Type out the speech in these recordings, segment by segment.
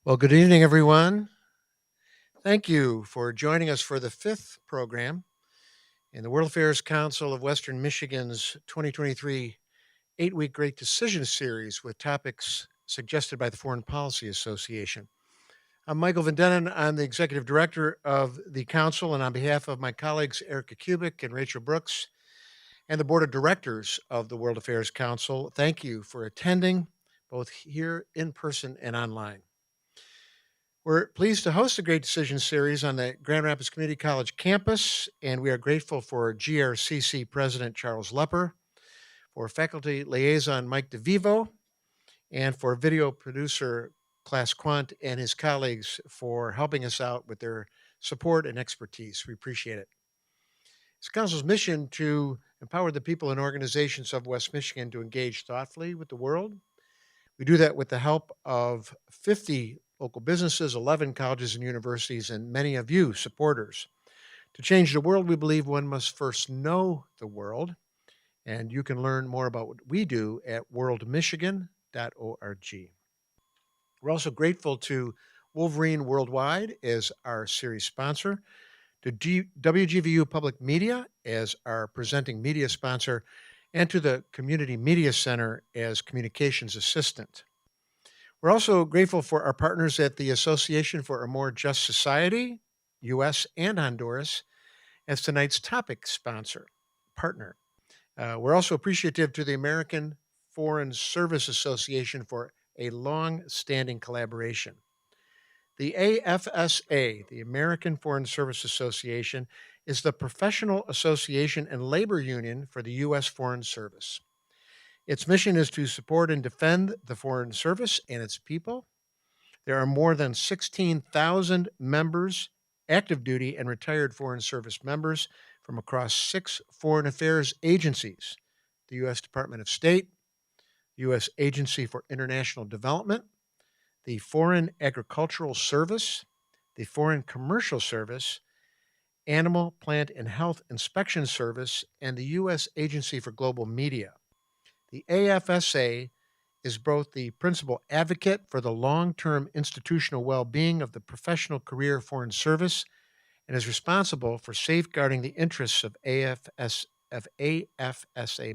Well, good evening, everyone. Thank you for joining us for the fifth program in the World Affairs Council of Western Michigan's 2023 8-week Great Decision Series with topics suggested by the Foreign Policy Association. I'm Michael Van Dennen. I'm the Executive Director of the Council, and on behalf of my colleagues Erica Kubik and Rachel Brooks and the Board of Directors of the World Affairs Council, thank you for attending both here in person and online. We're pleased to host the Great Decision Series on the Grand Rapids Community College campus, and we are grateful for GRCC President Charles Lepper, for faculty liaison Mike DeVivo, and for video producer Class Quant and his colleagues for helping us out with their support and expertise. We appreciate it. It's Council's mission to empower the people and organizations of West Michigan to engage thoughtfully with the world. We do that with the help of 50 local businesses, 11 colleges and universities, and many of you supporters. To change the world, we believe one must first know the world, and you can learn more about what we do at worldmichigan.org. We're also grateful to Wolverine Worldwide as our series sponsor, to WGVU Public Media as our presenting media sponsor, and to the Community Media Center as communications assistant. We're also grateful for our partners at the Association for a More Just Society, U.S. and Honduras, as tonight's topic partner. We're also appreciative to the American Foreign Service Association for a long-standing collaboration. The AFSA, the American Foreign Service Association, is the professional association and labor union for the U.S. Foreign Service. Its mission is to support and defend the Foreign Service and its people. There are more than 16,000 members, active duty and retired Foreign Service members from across 6 foreign affairs agencies: the U.S. Department of State, the U.S. Agency for International Development, the Foreign Agricultural Service, the Foreign Commercial Service, Animal, Plant, and Health Inspection Service, and the U.S. Agency for Global Media. The AFSA is both the principal advocate for the long-term institutional well-being of the professional career Foreign Service and is responsible for safeguarding the interests of AFSA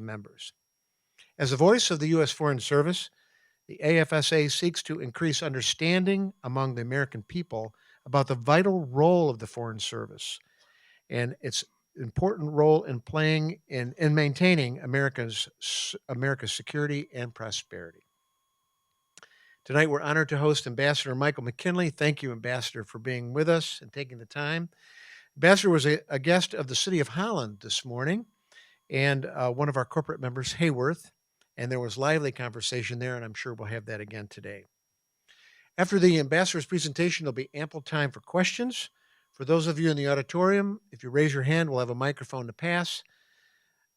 members. As the voice of the U.S. Foreign Service, the AFSA seeks to increase understanding among the American people about the vital role of the Foreign Service and its important role in playing in maintaining America's security and prosperity. Tonight, we're honored to host Ambassador Michael McKinley. Thank you, Ambassador, for being with us and taking the time. Ambassador was a guest of the City of Holland this morning and one of our corporate members, Hayworth, and there was lively conversation there, and I'm sure we'll have that again today. After the Ambassador's presentation, there'll be ample time for questions. For those of you in the auditorium, if you raise your hand, we'll have a microphone to pass.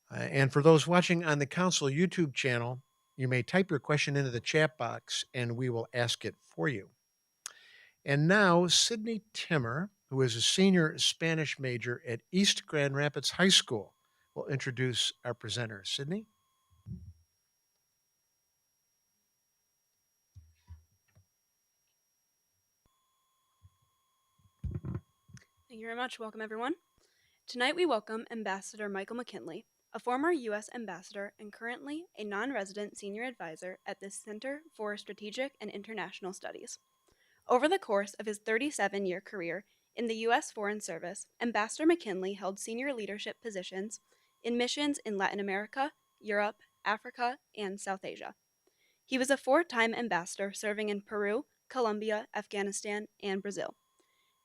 And for those watching on the Council YouTube channel, you may type your question into the chat box and we will ask it for you. And now, Sydney Timmer, who is a senior Spanish major at East Grand Rapids High School, will introduce our presenter. Sydney? Thank you very much. Welcome, everyone. Tonight we welcome Ambassador Michael McKinley, a former U.S. ambassador and currently a non-resident senior advisor at the Center for Strategic and International Studies. Over the course of his 37-year career in the U.S. Foreign Service, Ambassador McKinley held senior leadership positions in missions in Latin America, Europe, Africa, and South Asia. He was a 4-time ambassador serving in Peru, Colombia, Afghanistan, and Brazil.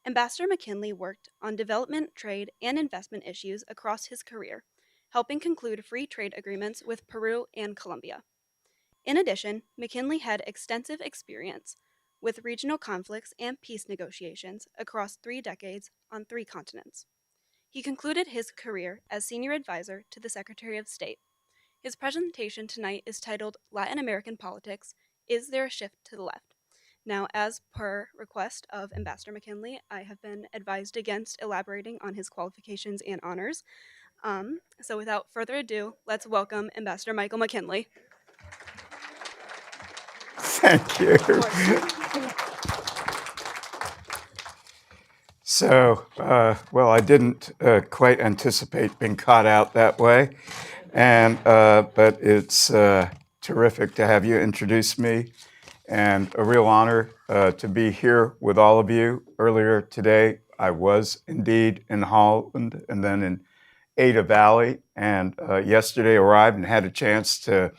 Ambassador McKinley worked on development, trade, and investment issues across his career, helping conclude free trade agreements with Peru and Colombia. In addition, McKinley had extensive experience with regional conflicts and peace negotiations across 3 decades on 3 continents. He concluded his career as senior advisor to the Secretary of State. His presentation tonight is titled Latin American Politics: Is There a Shift to the Left? Now, as per request of Ambassador McKinley, I have been advised against elaborating on his qualifications and honors. So without further ado, let's welcome Ambassador Michael McKinley. Thank you. Well, I didn't quite anticipate being caught out that way, but it's terrific to have you introduce me, and a real honor to be here with all of you. Earlier today, I was indeed in Holland and then in Ada Valley, and yesterday arrived and had a chance to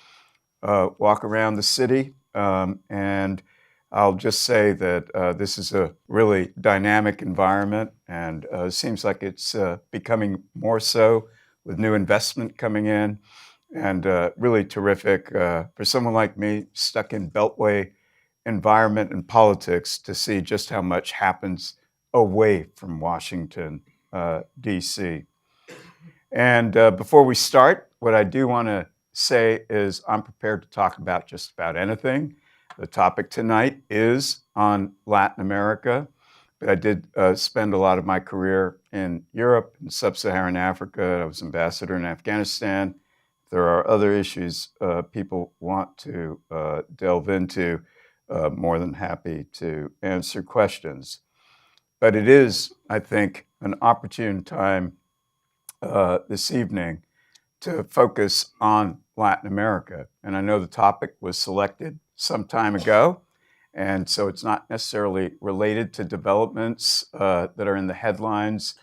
walk around the city. And I'll just say that this is a really dynamic environment, and seems like it's becoming more so with new investment coming in, and really terrific for someone like me stuck in Beltway environment and politics to see just how much happens away from Washington, D.C. And before we start, what I do want to say is I'm prepared to talk about just about anything. The topic tonight is on Latin America, but I did spend a lot of my career in Europe and sub-Saharan Africa. I was ambassador in Afghanistan. If there are other issues people want to delve into, more than happy to answer questions. But it is, I think, an opportune time this evening to focus on Latin America. And I know the topic was selected some time ago, and so it's not necessarily related to developments that are in the headlines,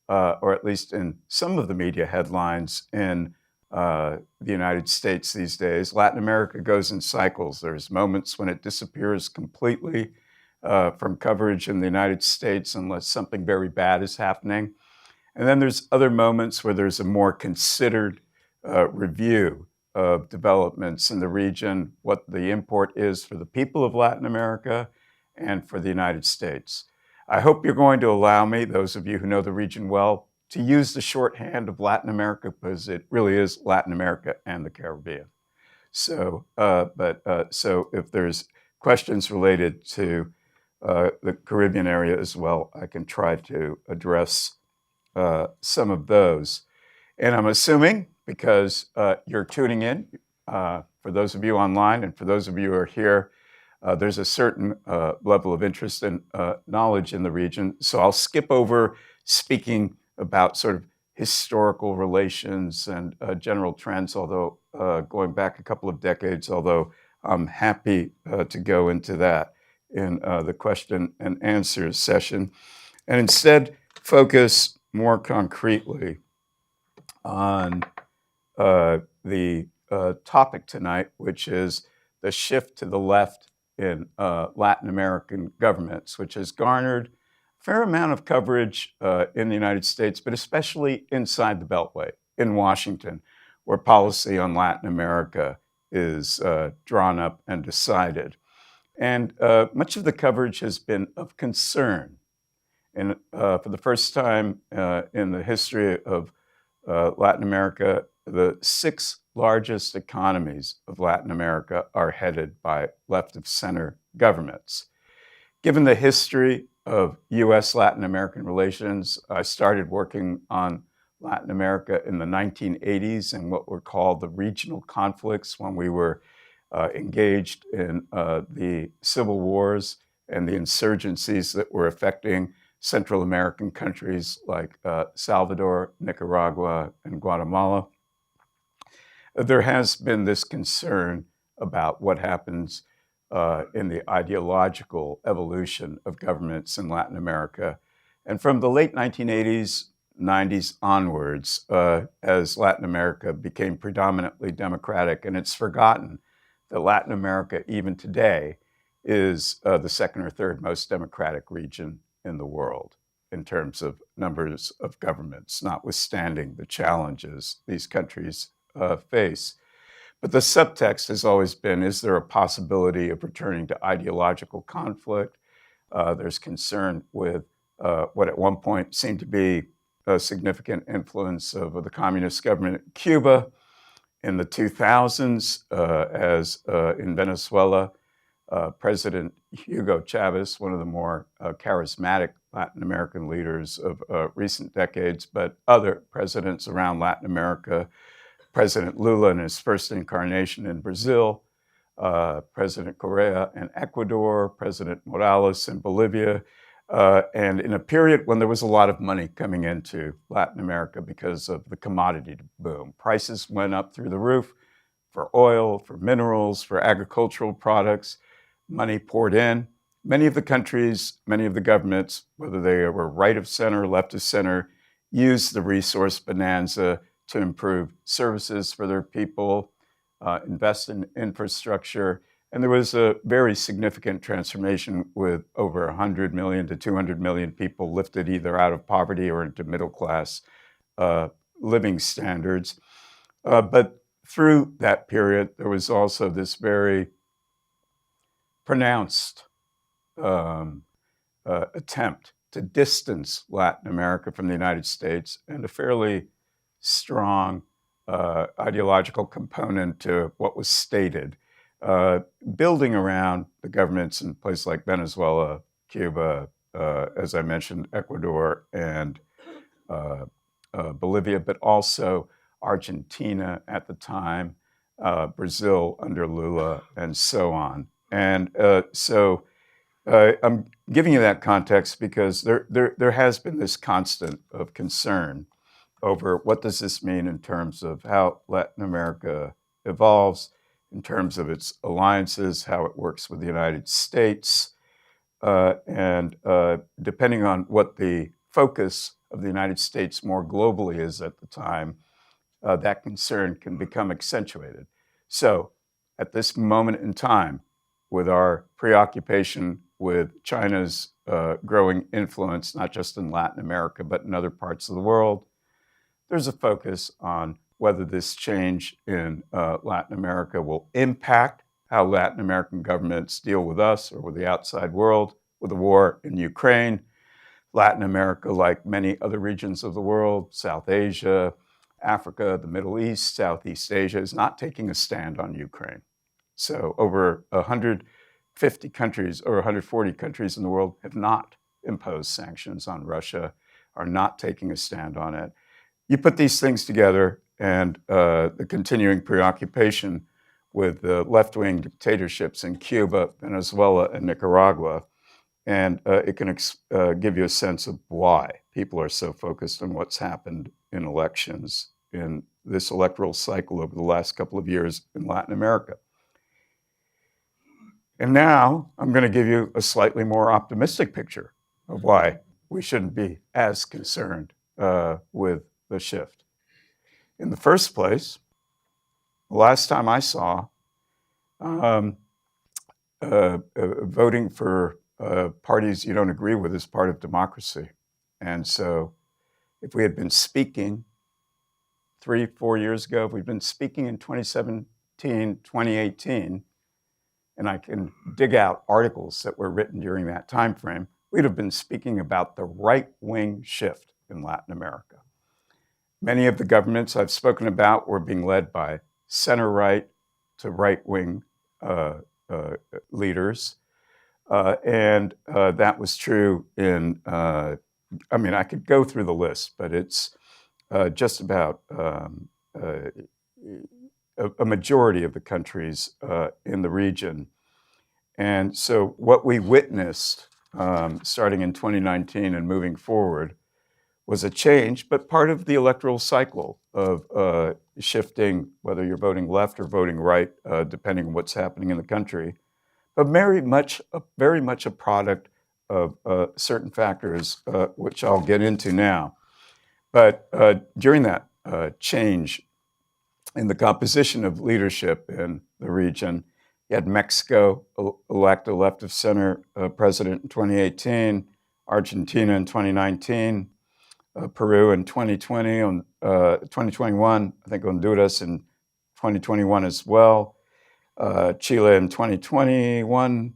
or at least in some of the media headlines in the United States these days. Latin America goes in cycles. There's moments when it disappears completely from coverage in the United States unless something very bad is happening. And then there's other moments where there's a more considered review of developments in the region, what the import is for the people of Latin America and for the United States. I hope you're going to allow me, those of you who know the region well, to use the shorthand of Latin America, because it really is Latin America and the Caribbean. So if there's questions related to the Caribbean area as well, I can try to address some of those. And I'm assuming, because you're tuning in, for those of you online and for those of you who are here, there's a certain level of interest and knowledge in the region. So I'll skip over speaking about sort of historical relations and general trends, although going back a couple of decades, although I'm happy to go into that in the question and answer session, and instead focus more concretely on the topic tonight, which is the shift to the left in Latin American governments, which has garnered a fair amount of coverage in the United States, but especially inside the Beltway in Washington, where policy on Latin America is drawn up and decided. And much of the coverage has been of concern. And for the first time in the history of Latin America, the 6 largest economies of Latin America are headed by left-of-center governments. Given the history of U.S.-Latin American relations, I started working on Latin America in the 1980s in what were called the regional conflicts, when we were engaged in the civil wars and the insurgencies that were affecting Central American countries like Salvador, Nicaragua, and Guatemala. There has been this concern about what happens in the ideological evolution of governments in Latin America. And from the late 1980s, 90s onwards, as Latin America became predominantly democratic, and it's forgotten that Latin America, even today, is the second or third most democratic region in the world in terms of numbers of governments, notwithstanding the challenges these countries face. But the subtext has always been, is there a possibility of returning to ideological conflict? There's concern with what at one point seemed to be a significant influence of the communist government in Cuba. In the 2000s, as in Venezuela, President Hugo Chavez, one of the more charismatic Latin American leaders of recent decades, but other presidents around Latin America, President Lula in his first incarnation in Brazil, President Correa in Ecuador, President Morales in Bolivia, and in a period when there was a lot of money coming into Latin America because of the commodity boom. Prices went up through the roof for oil, for minerals, for agricultural products. Money poured in. Many of the countries, many of the governments, whether they were right of center, left of center, used the resource bonanza to improve services for their people, invest in infrastructure. And there was a very significant transformation with over 100 million to 200 million people lifted either out of poverty or into middle class living standards. But through that period, there was also this very pronounced attempt to distance Latin America from the United States, and a fairly strong ideological component to what was stated, building around the governments in places like Venezuela, Cuba, as I mentioned, Ecuador, and Bolivia, but also Argentina at the time, Brazil under Lula, and so on. And so I'm giving you that context because there has been this constant of concern over what does this mean in terms of how Latin America evolves, in terms of its alliances, how it works with the United States, and depending on what the focus of the United States more globally is at the time, that concern can become accentuated. So at this moment in time, with our preoccupation with China's growing influence, not just in Latin America, but in other parts of the world, there's a focus on whether this change in Latin America will impact how Latin American governments deal with us or with the outside world, with the war in Ukraine. Latin America, like many other regions of the world, South Asia, Africa, the Middle East, Southeast Asia, is not taking a stand on Ukraine. So over 150 countries or 140 countries in the world have not imposed sanctions on Russia, are not taking a stand on it. You put these things together and the continuing preoccupation with the left-wing dictatorships in Cuba, Venezuela, and Nicaragua, and it can give you a sense of why people are so focused on what's happened in elections in this electoral cycle over the last couple of years in Latin America. And now I'm going to give you a slightly more optimistic picture of why we shouldn't be as concerned with the shift. In the first place, the last time I saw voting for parties you don't agree with is part of democracy. And so if we had been speaking 3-4 years ago, if we'd been speaking in 2017, 2018, and I can dig out articles that were written during that time frame, we'd have been speaking about the right-wing shift in Latin America. Many of the governments I've spoken about were being led by center-right to right-wing leaders. And that was true in, I could go through the list, but it's just about a majority of the countries in the region. And so what we witnessed starting in 2019 and moving forward was a change, but part of the electoral cycle of shifting, whether you're voting left or voting right, depending on what's happening in the country, but very much a product of certain factors, which I'll get into now. But during that change in the composition of leadership in the region, you had Mexico elect a left-of-center president in 2018, Argentina in 2019, Peru in 2020, 2021, I think Honduras in 2021 as well, Chile in 2021,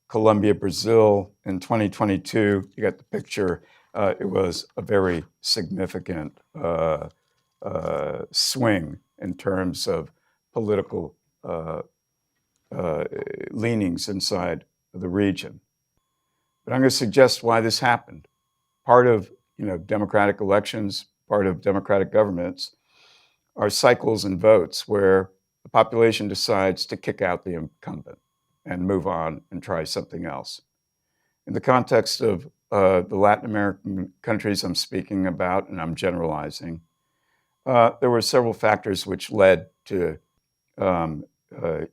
Colombia, Brazil in 2022. You got the picture. It was a very significant swing in terms of political leanings inside the region. But I'm going to suggest why this happened. Part of democratic elections, part of democratic governments are cycles and votes where the population decides to kick out the incumbent and move on and try something else. In the context of the Latin American countries I'm speaking about, and I'm generalizing, there were several factors which led to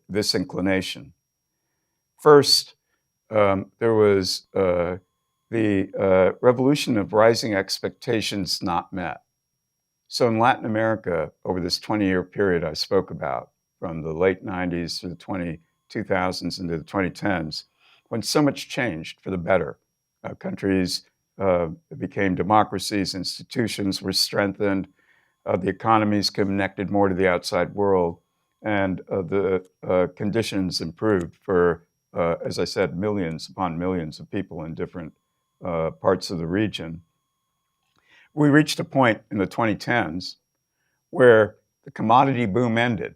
this inclination. First, there was the revolution of rising expectations not met. So in Latin America, over this 20-year period I spoke about, from the late 90s to the 2000s into the 2010s, when so much changed for the better. Countries became democracies, institutions were strengthened, the economies connected more to the outside world, and the conditions improved for, as I said, millions upon millions of people in different parts of the region. We reached a point in the 2010s where the commodity boom ended.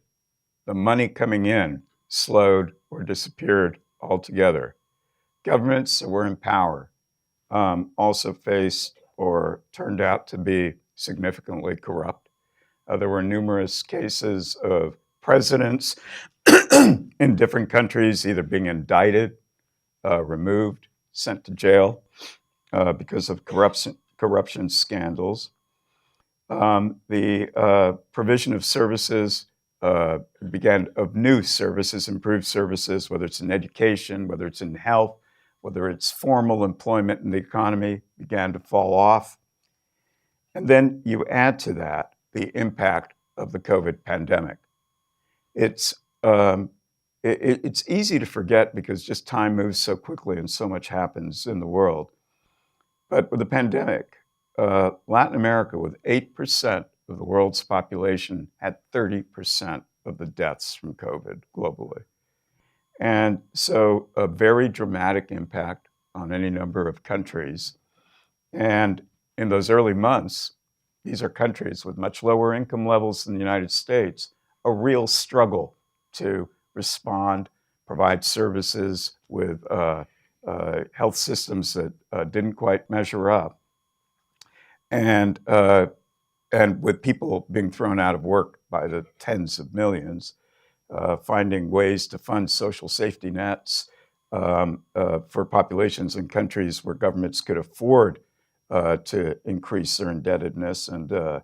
The money coming in slowed or disappeared altogether. Governments that were in power also faced or turned out to be significantly corrupt. There were numerous cases of presidents in different countries either being indicted, removed, sent to jail because of corruption scandals. The provision of services of new services, improved services, whether it's in education, whether it's in health, whether it's formal employment in the economy, began to fall off. And then you add to that the impact of the COVID pandemic. It's easy to forget because just time moves so quickly and so much happens in the world. But with the pandemic, Latin America, with 8% of the world's population, had 30% of the deaths from COVID globally. And so a very dramatic impact on any number of countries. And in those early months, these are countries with much lower income levels than the United States, a real struggle to respond, provide services with health systems that didn't quite measure up. And with people being thrown out of work by the tens of millions, finding ways to fund social safety nets for populations in countries where governments could afford to increase their indebtedness and to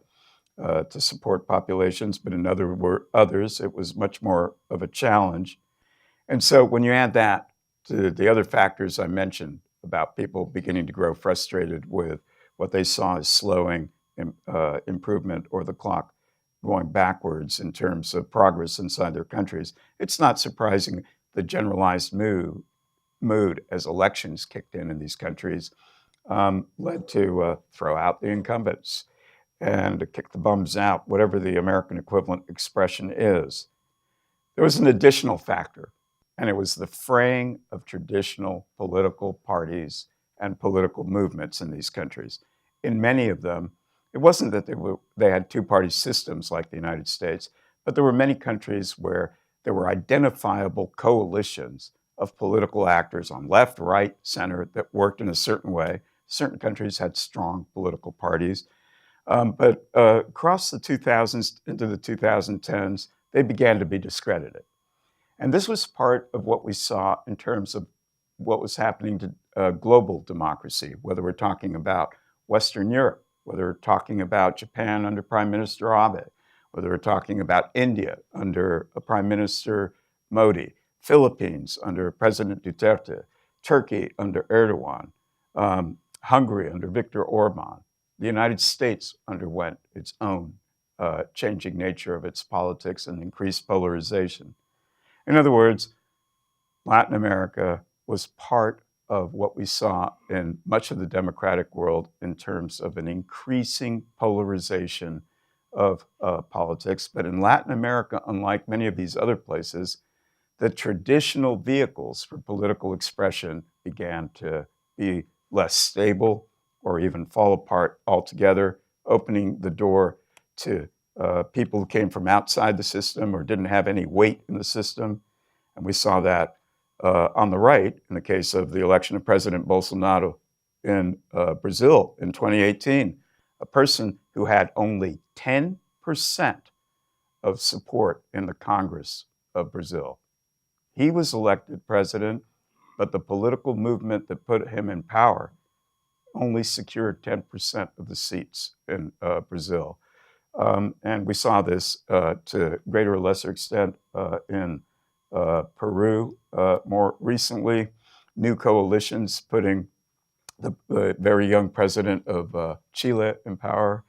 support populations, but in others, it was much more of a challenge. And so when you add that to the other factors I mentioned about people beginning to grow frustrated with what they saw as slowing improvement or the clock going backwards in terms of progress inside their countries, it's not surprising the generalized mood as elections kicked in these countries led to throw out the incumbents and to kick the bums out, whatever the American equivalent expression is. There was an additional factor, and it was the fraying of traditional political parties and political movements in these countries. In many of them, it wasn't that they had two-party systems like the United States, but there were many countries where there were identifiable coalitions of political actors on left, right, center that worked in a certain way. Certain countries had strong political parties. But across the 2000s into the 2010s, they began to be discredited. And this was part of what we saw in terms of what was happening to global democracy, whether we're talking about Western Europe, whether we're talking about Japan under Prime Minister Abe, whether we're talking about India under Prime Minister Modi, Philippines under President Duterte, Turkey under Erdogan, Hungary under Viktor Orban. The United States underwent its own changing nature of its politics and increased polarization. In other words, Latin America was part of what we saw in much of the democratic world in terms of an increasing polarization of politics. But in Latin America, unlike many of these other places, the traditional vehicles for political expression began to be less stable or even fall apart altogether, opening the door to people who came from outside the system or didn't have any weight in the system. And we saw that on the right in the case of the election of President Bolsonaro in Brazil in 2018, a person who had only 10% of support in the Congress of Brazil. He was elected president, but the political movement that put him in power only secured 10% of the seats in Brazil. And we saw this to greater or lesser extent in Peru. More recently, new coalitions putting the very young president of Chile in power,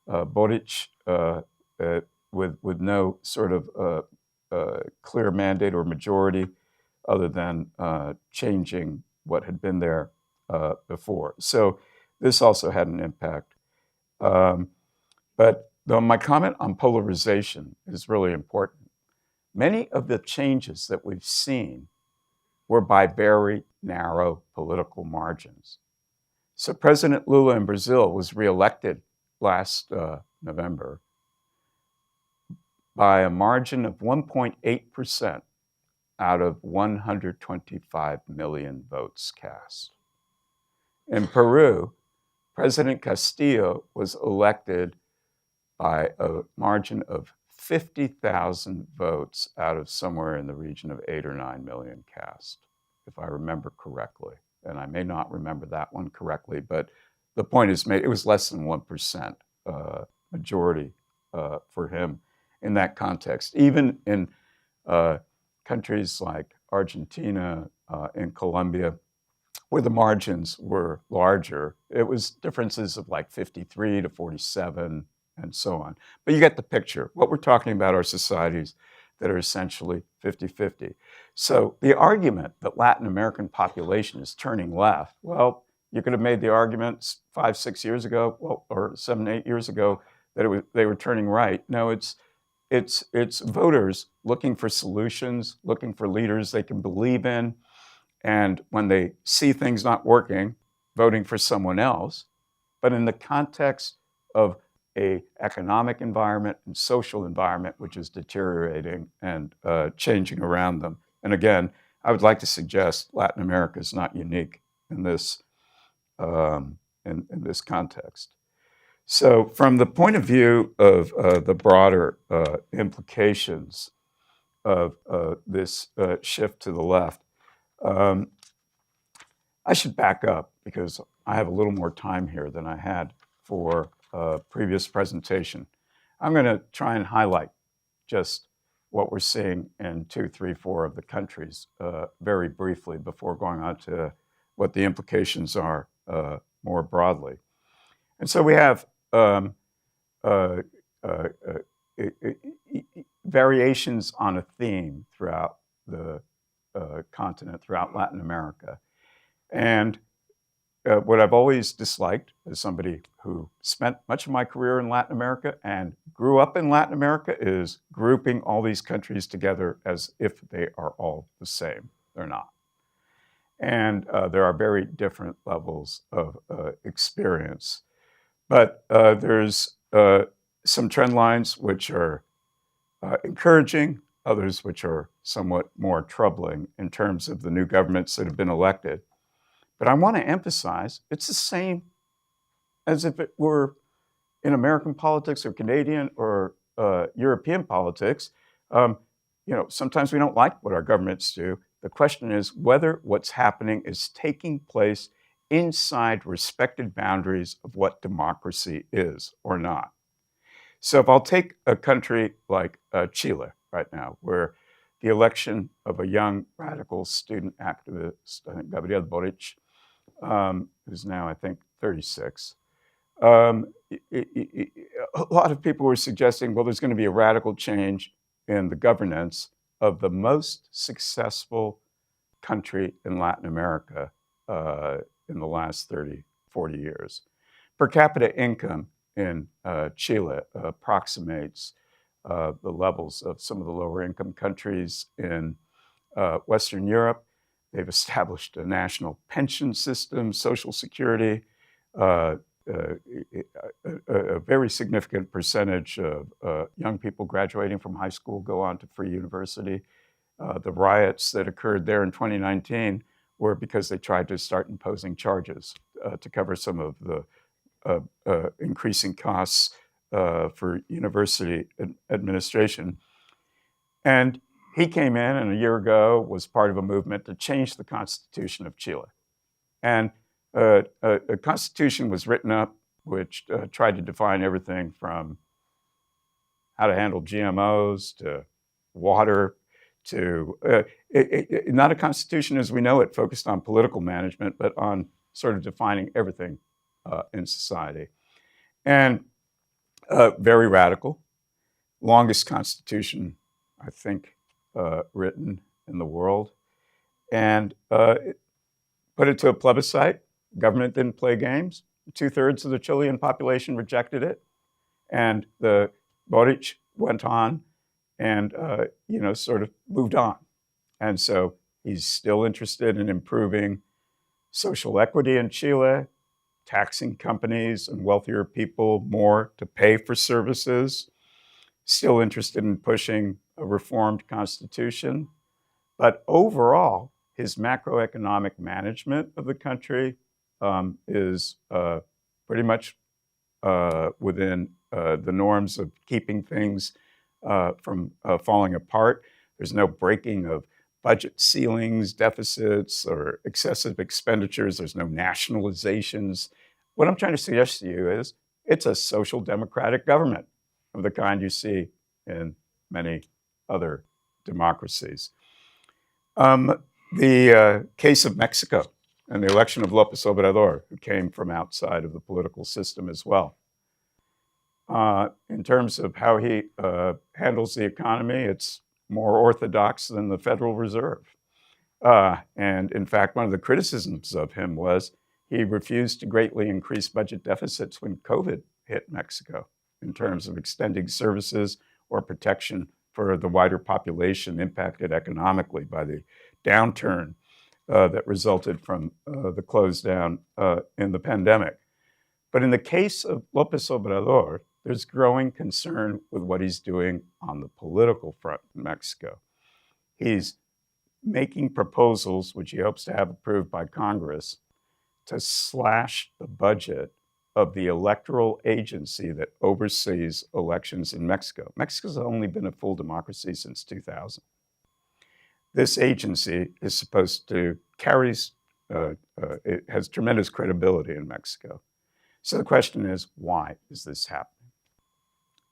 Boric, with no sort of clear mandate or majority other than changing what had been there before. So this also had an impact. But my comment on polarization is really important. Many of the changes that we've seen were by very narrow political margins. So President Lula in Brazil was reelected last November by a margin of 1.8% out of 125 million votes cast. In Peru, President Castillo was elected by a margin of 50,000 votes out of somewhere in the region of 8 or 9 million cast, if I remember correctly. And I may not remember that one correctly, but the point is made. It was less than 1% majority for him in that context. Even in countries like Argentina and Colombia, where the margins were larger, it was differences of like 53 to 47 and so on. But you get the picture. What we're talking about are societies that are essentially 50-50. So the argument that Latin American population is turning left, well, you could have made the argument 5, 6 years ago, well, or 7, 8 years ago, that they were turning right. No, it's voters looking for solutions, looking for leaders they can believe in, and when they see things not working, voting for someone else. But in the context of an economic environment and social environment which is deteriorating and changing around them. And again, I would like to suggest Latin America is not unique in this in this context. So, from the point of view of the broader implications of this shift to the left, I should back up because I have a little more time here than I had for a previous presentation. I'm going to try and highlight just what we're seeing in 2, 3, 4 of the countries very briefly before going on to what the implications are more broadly. And so we have variations on a theme throughout the continent, throughout Latin America. And what I've always disliked as somebody who spent much of my career in Latin America and grew up in Latin America is grouping all these countries together as if they are all the same. They're not. And there are very different levels of experience. But there's some trend lines which are encouraging, others which are somewhat more troubling in terms of the new governments that have been elected. But I want to emphasize it's the same as if it were in American politics or Canadian or European politics. Sometimes we don't like what our governments do. The question is whether what's happening is taking place inside respected boundaries of what democracy is or not. So if I'll take a country like Chile right now, where the election of a young radical student activist, I think Gabriel Boric, who's now, I think, 36. A lot of people were suggesting, well, there's going to be a radical change in the governance of the most successful country in Latin America in the last 30, 40 years. Per capita income in Chile approximates the levels of some of the lower income countries in Western Europe. They've established a national pension system, Social Security. A very significant percentage of young people graduating from high school go on to free university. The riots that occurred there in 2019 were because they tried to start imposing charges to cover some of the increasing costs for university administration. And he came in and a year ago was part of a movement to change the Constitution of Chile. And a constitution was written up which tried to define everything from how to handle GMOs to water to not a constitution as we know it focused on political management, but on sort of defining everything in society. And very radical, longest constitution, I think, written in the world. And put it to a plebiscite. Government didn't play games. 2/3 of the Chilean population rejected it. And the Boric went on and, sort of moved on. And so he's still interested in improving social equity in Chile, taxing companies and wealthier people more to pay for services, still interested in pushing a reformed constitution. But overall, his macroeconomic management of the country is pretty much within the norms of keeping things from falling apart. There's no breaking of budget ceilings, deficits, or excessive expenditures. There's no nationalizations. What I'm trying to suggest to you is it's a social democratic government of the kind you see in many other democracies. The case of Mexico and the election of López Obrador, who came from outside of the political system as well. In terms of how he handles the economy, it's more orthodox than the Federal Reserve. And in fact, one of the criticisms of him was he refused to greatly increase budget deficits when COVID hit Mexico in terms of extending services or protection for the wider population impacted economically by the downturn that resulted from the close down in the pandemic. But in the case of López Obrador, there's growing concern with what he's doing on the political front in Mexico. He's making proposals, which he hopes to have approved by Congress, to slash the budget of the electoral agency that oversees elections in Mexico. Mexico's only been a full democracy since 2000. This agency is supposed to it has tremendous credibility in Mexico. So the question is, why is this happening?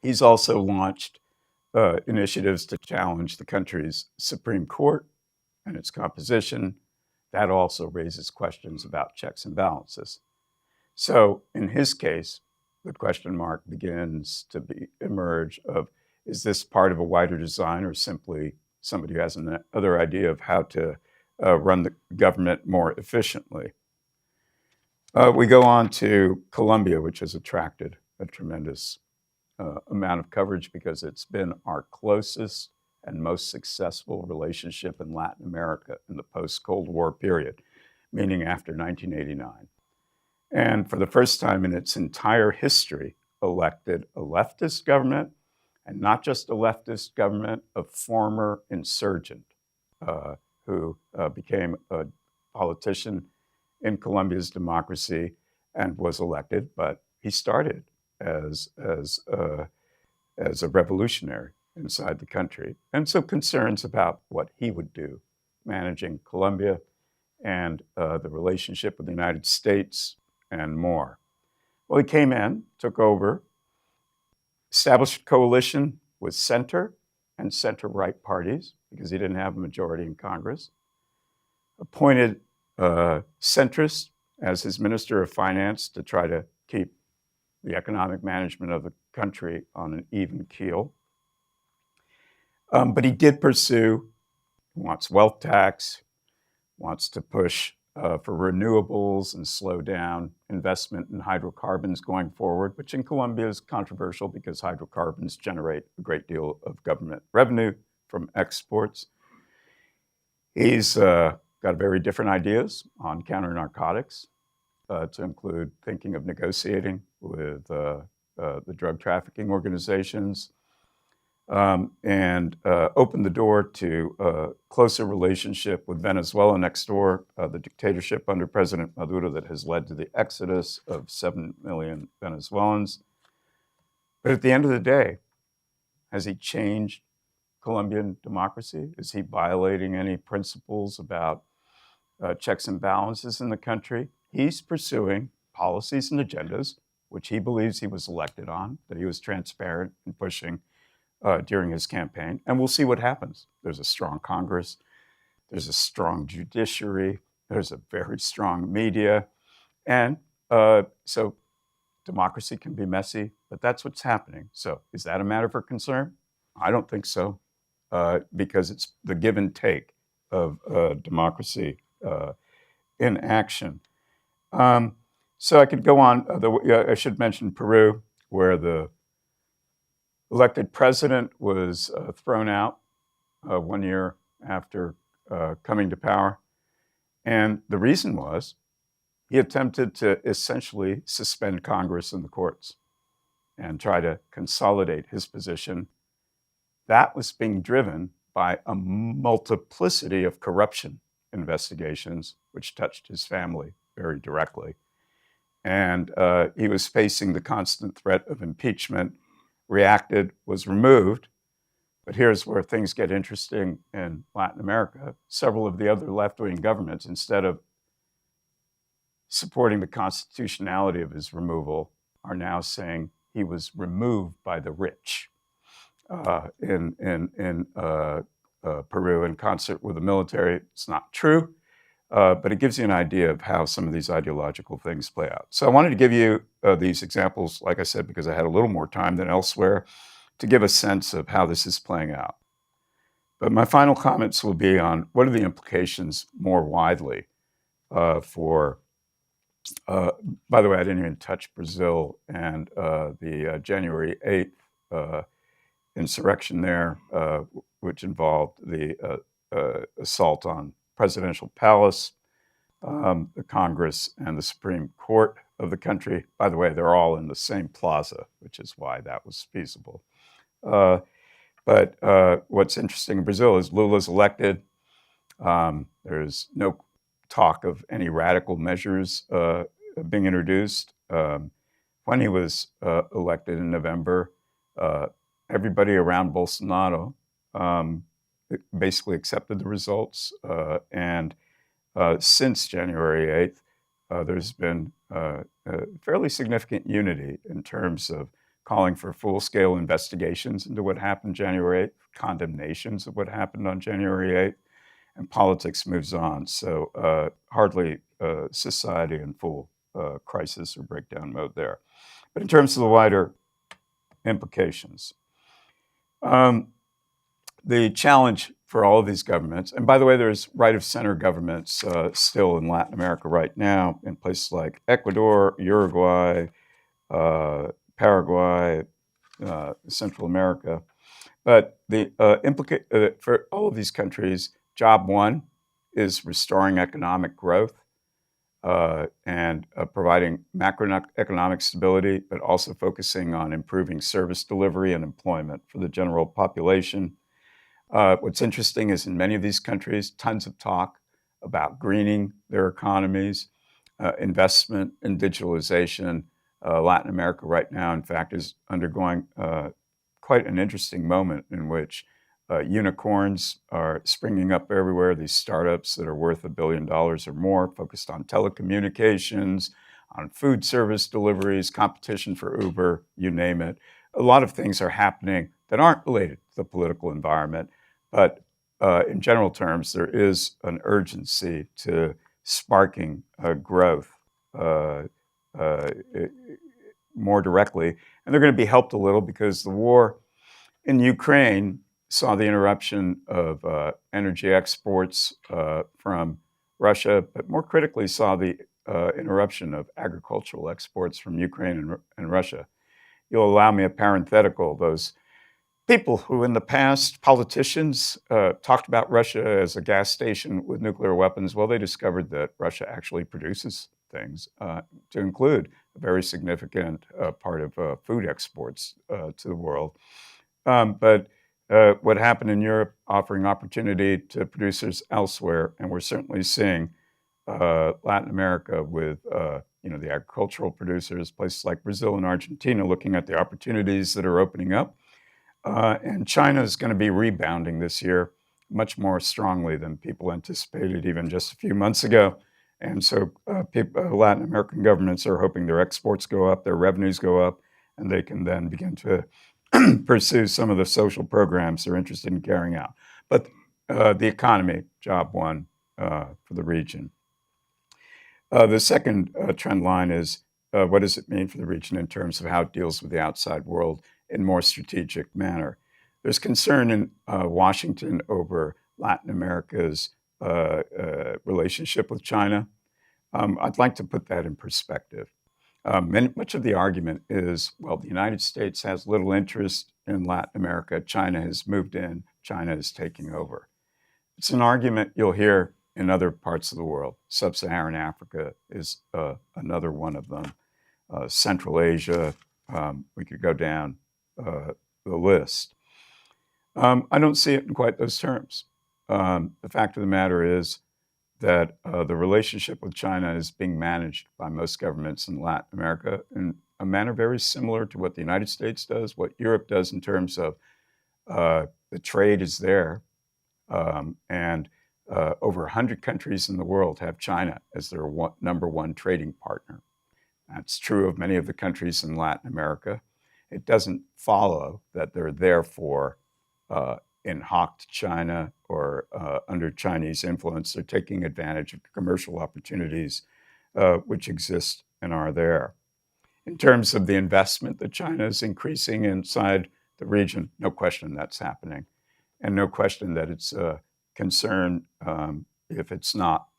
He's also launched initiatives to challenge the country's Supreme Court and its composition. That also raises questions about checks and balances. So in his case, the question mark begins to emerge of, is this part of a wider design or simply somebody who has another idea of how to run the government more efficiently? We go on to Colombia, which has attracted a tremendous amount of coverage because it's been our closest and most successful relationship in Latin America in the post-Cold War period, meaning after 1989. And for the first time in its entire history, elected a leftist government, and not just a leftist government, a former insurgent who became a politician in Colombia's democracy and was elected, but he started as a revolutionary inside the country. And so concerns about what he would do managing Colombia and the relationship with the United States and more. Well, he came in, took over, established a coalition with center and center-right parties because he didn't have a majority in Congress, appointed centrist as his Minister of Finance to try to keep the economic management of the country on an even keel. But he did pursue, wants wealth tax, wants to push for renewables and slow down investment in hydrocarbons going forward, which in Colombia is controversial because hydrocarbons generate a great deal of government revenue from exports. He's got very different ideas on counter-narcotics, to include thinking of negotiating with the drug trafficking organizations, and opened the door to a closer relationship with Venezuela next door, the dictatorship under President Maduro that has led to the exodus of 7 million Venezuelans. But at the end of the day, has he changed Colombian democracy? Is he violating any principles about checks and balances in the country? he's pursuing policies and agendas which he believes he was elected on, that he was transparent in pushing during his campaign. And we'll see what happens. There's a strong Congress. There's a strong judiciary. There's a very strong media. And so democracy can be messy, but that's what's happening. So is that a matter for concern? I don't think so, because it's the give and take of democracy in action. So I could go on. I should mention Peru, where the elected president was thrown out 1 year after coming to power. And the reason was he attempted to essentially suspend Congress and the courts and try to consolidate his position. That was being driven by a multiplicity of corruption investigations, which touched his family very directly. And he was facing the constant threat of impeachment, reacted, was removed. But here's where things get interesting in Latin America. Several of the other left-wing governments, instead of supporting the constitutionality of his removal, are now saying he was removed by the rich in Peru in concert with the military. It's not true, but it gives you an idea of how some of these ideological things play out. So I wanted to give you these examples, like I said, because I had a little more time than elsewhere, to give a sense of how this is playing out. But my final comments will be on what are the implications more widely for, by the way, I didn't even touch Brazil and the January 8th insurrection there, which involved the assault on presidential palace, the Congress, and the Supreme Court of the country. By the way, they're all in the same plaza, which is why that was feasible. But what's interesting in Brazil is Lula's elected. There's no talk of any radical measures being introduced. When he was elected in November, everybody around Bolsonaro basically accepted the results. And since January 8th, there's been fairly significant unity in terms of calling for full-scale investigations into what happened January 8th, condemnations of what happened on January 8th, and politics moves on. So hardly society in full crisis or breakdown mode there. But in terms of the wider implications, the challenge for all of these governments, and by the way, there's right-of-center governments still in Latin America right now in places like Ecuador, Uruguay, Paraguay, Central America. But the for all of these countries, job one is restoring economic growth and providing macroeconomic stability, but also focusing on improving service delivery and employment for the general population. What's interesting is in many of these countries, tons of talk about greening their economies, investment in digitalization. Latin America right now, in fact, is undergoing quite an interesting moment in which unicorns are springing up everywhere, these startups that are worth $1 billion or more, focused on telecommunications, on food service deliveries, competition for Uber, you name it. A lot of things are happening that aren't related to the political environment, but in general terms, there is an urgency to sparking growth more directly. And they're going to be helped a little because the war in Ukraine saw the interruption of energy exports from Russia, but more critically saw the interruption of agricultural exports from Ukraine and Russia. You'll allow me a parenthetical. Those people who in the past, politicians, talked about Russia as a gas station with nuclear weapons, well, they discovered that Russia actually produces things, to include a very significant part of food exports to the world. But what happened in Europe offering opportunity to producers elsewhere, and we're certainly seeing Latin America with the agricultural producers, places like Brazil and Argentina looking at the opportunities that are opening up. And China is going to be rebounding this year much more strongly than people anticipated even just a few months ago. And so Latin American governments are hoping their exports go up, their revenues go up, and they can then begin to pursue some of the social programs they're interested in carrying out. But the economy, job one for the region. The second trend line is what does it mean for the region in terms of how it deals with the outside world in a more strategic manner? There's concern in Washington over Latin America's relationship with China. I'd like to put that in perspective. Much of the argument is, well, the United States has little interest in Latin America. China has moved in. China is taking over. It's an argument you'll hear in other parts of the world. Sub-Saharan Africa is another one of them. Central Asia, we could go down the list. I don't see it in quite those terms. The fact of the matter is that the relationship with China is being managed by most governments in Latin America in a manner very similar to what the United States does, what Europe does in terms of the trade is there. And over 100 countries in the world have China as their number one trading partner. That's true of many of the countries in Latin America. It doesn't follow that they're therefore in hock to China or under Chinese influence. They're taking advantage of commercial opportunities which exist and are there. In terms of the investment that China is increasing inside the region, no question that's happening. And no question that it's a concern if it's not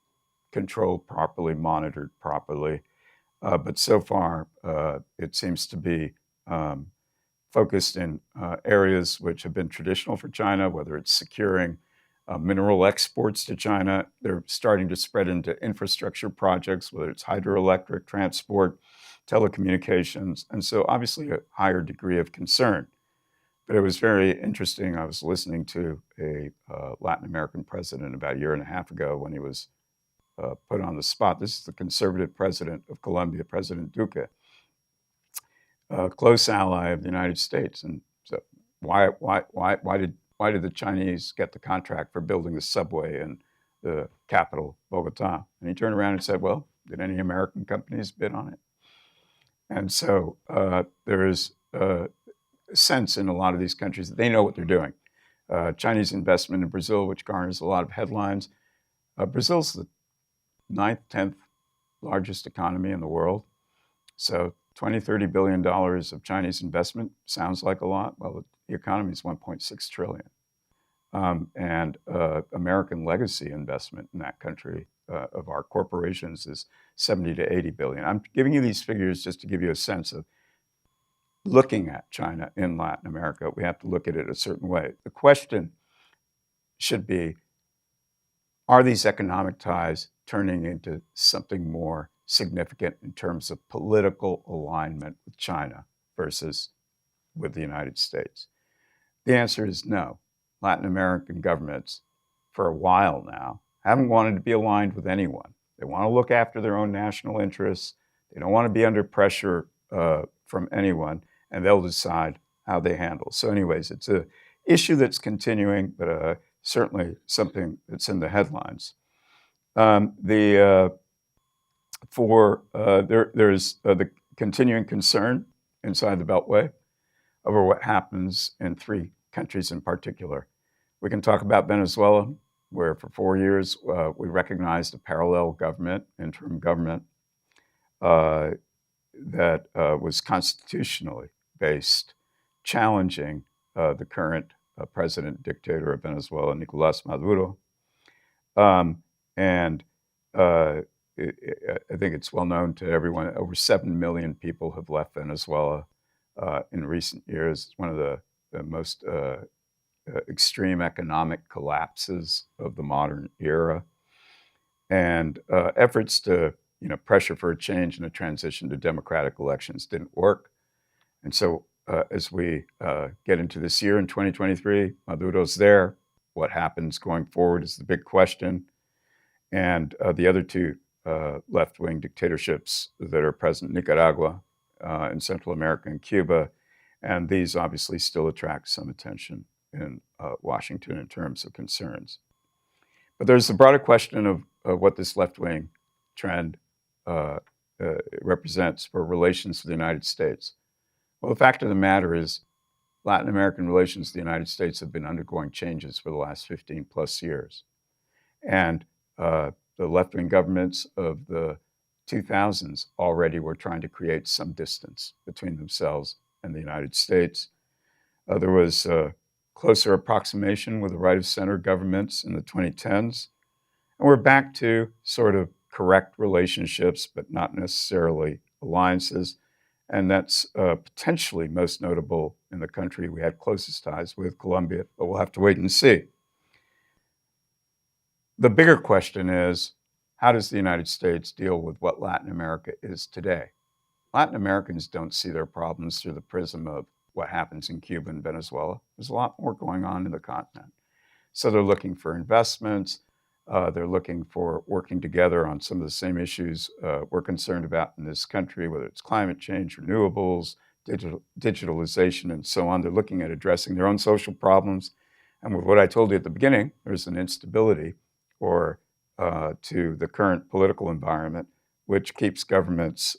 controlled properly, monitored properly. But so far, it seems to be focused in areas which have been traditional for China, whether it's securing mineral exports to China. They're starting to spread into infrastructure projects, whether it's hydroelectric, transport, telecommunications, and so obviously a higher degree of concern. But it was very interesting. I was listening to a Latin American president about a year and a half ago when he was put on the spot. This is the conservative president of Colombia, President Duque, a close ally of the United States. And so why did the Chinese get the contract for building the subway in the capital, Bogota? And he turned around and said, well, did any American companies bid on it? And so there is a sense in a lot of these countries that they know what they're doing. Chinese investment in Brazil, which garners a lot of headlines. Brazil's the 9th, 10th largest economy in the world. So $20-30 billion of Chinese investment sounds like a lot. Well, the economy is 1.6 trillion. And American legacy investment in that country of our corporations is 70 to 80 billion. I'm giving you these figures just to give you a sense of looking at China in Latin America. We have to look at it a certain way. The question should be, are these economic ties turning into something more significant in terms of political alignment with China versus with the United States? The answer is no. Latin American governments, for a while now, haven't wanted to be aligned with anyone. They want to look after their own national interests. They don't want to be under pressure from anyone, and they'll decide how they handle. So anyways, it's an issue that's continuing, but certainly something that's in the headlines. There's the continuing concern inside the Beltway over what happens in 3 countries in particular. We can talk about Venezuela, where for 4 years we recognized a parallel government, interim government, that was constitutionally based, challenging the current president dictator of Venezuela, Nicolás Maduro. And I think it's well known to everyone, over 7 million people have left Venezuela in recent years. It's one of the most extreme economic collapses of the modern era. And efforts to pressure for a change and a transition to democratic elections didn't work. And so as we get into this year in 2023, Maduro's there. What happens going forward is the big question. And the other 2 left-wing dictatorships that are present in Nicaragua, in Central America and Cuba, and these obviously still attract some attention in Washington in terms of concerns. But there's the broader question of what this left-wing trend represents for relations to the United States. Well, the fact of the matter is Latin American relations to the United States have been undergoing changes for the last 15 plus years. And the left-wing governments of the 2000s already were trying to create some distance between themselves and the United States. There was a closer approximation with the right-of-center governments in the 2010s. And we're back to sort of correct relationships, but not necessarily alliances. And that's potentially most notable in the country we had closest ties with, Colombia, but we'll have to wait and see. The bigger question is, how does the United States deal with what Latin America is today? Latin Americans don't see their problems through the prism of what happens in Cuba and Venezuela. There's a lot more going on in the continent. So they're looking for investments. They're looking for working together on some of the same issues we're concerned about in this country, whether it's climate change, renewables, digitalization, and so on. They're looking at addressing their own social problems. And with what I told you at the beginning, there's an instability to the current political environment, which keeps governments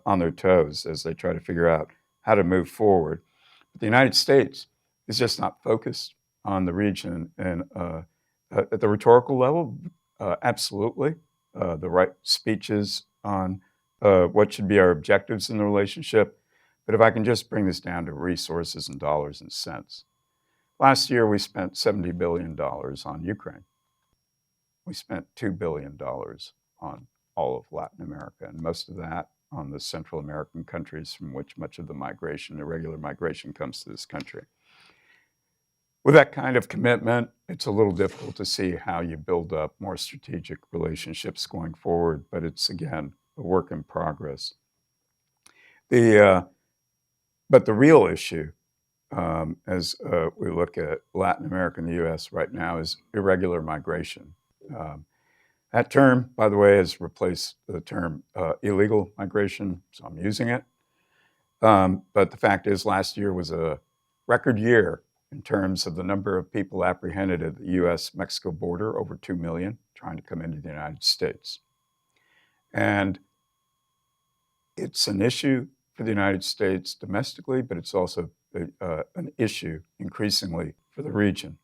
on their toes as they try to figure out how to move forward. But the United States is just not focused on the region. And at the rhetorical level, absolutely. The right speeches on what should be our objectives in the relationship. But if I can just bring this down to resources and dollars and cents. Last year, we spent $70 billion on Ukraine. We spent $2 billion on all of Latin America, and most of that on the Central American countries from which much of the migration, irregular migration, comes to this country. With that kind of commitment, it's a little difficult to see how you build up more strategic relationships going forward, but it's, again, a work in progress. But the real issue, as we look at Latin America and the U.S. right now, is irregular migration. That term, by the way, has replaced the term illegal migration, so I'm using it. But the fact is, last year was a record year in terms of the number of people apprehended at the U.S.-Mexico border, over 2 million, trying to come into the United States. And it's an issue for the United States domestically, but it's also an issue increasingly for the region.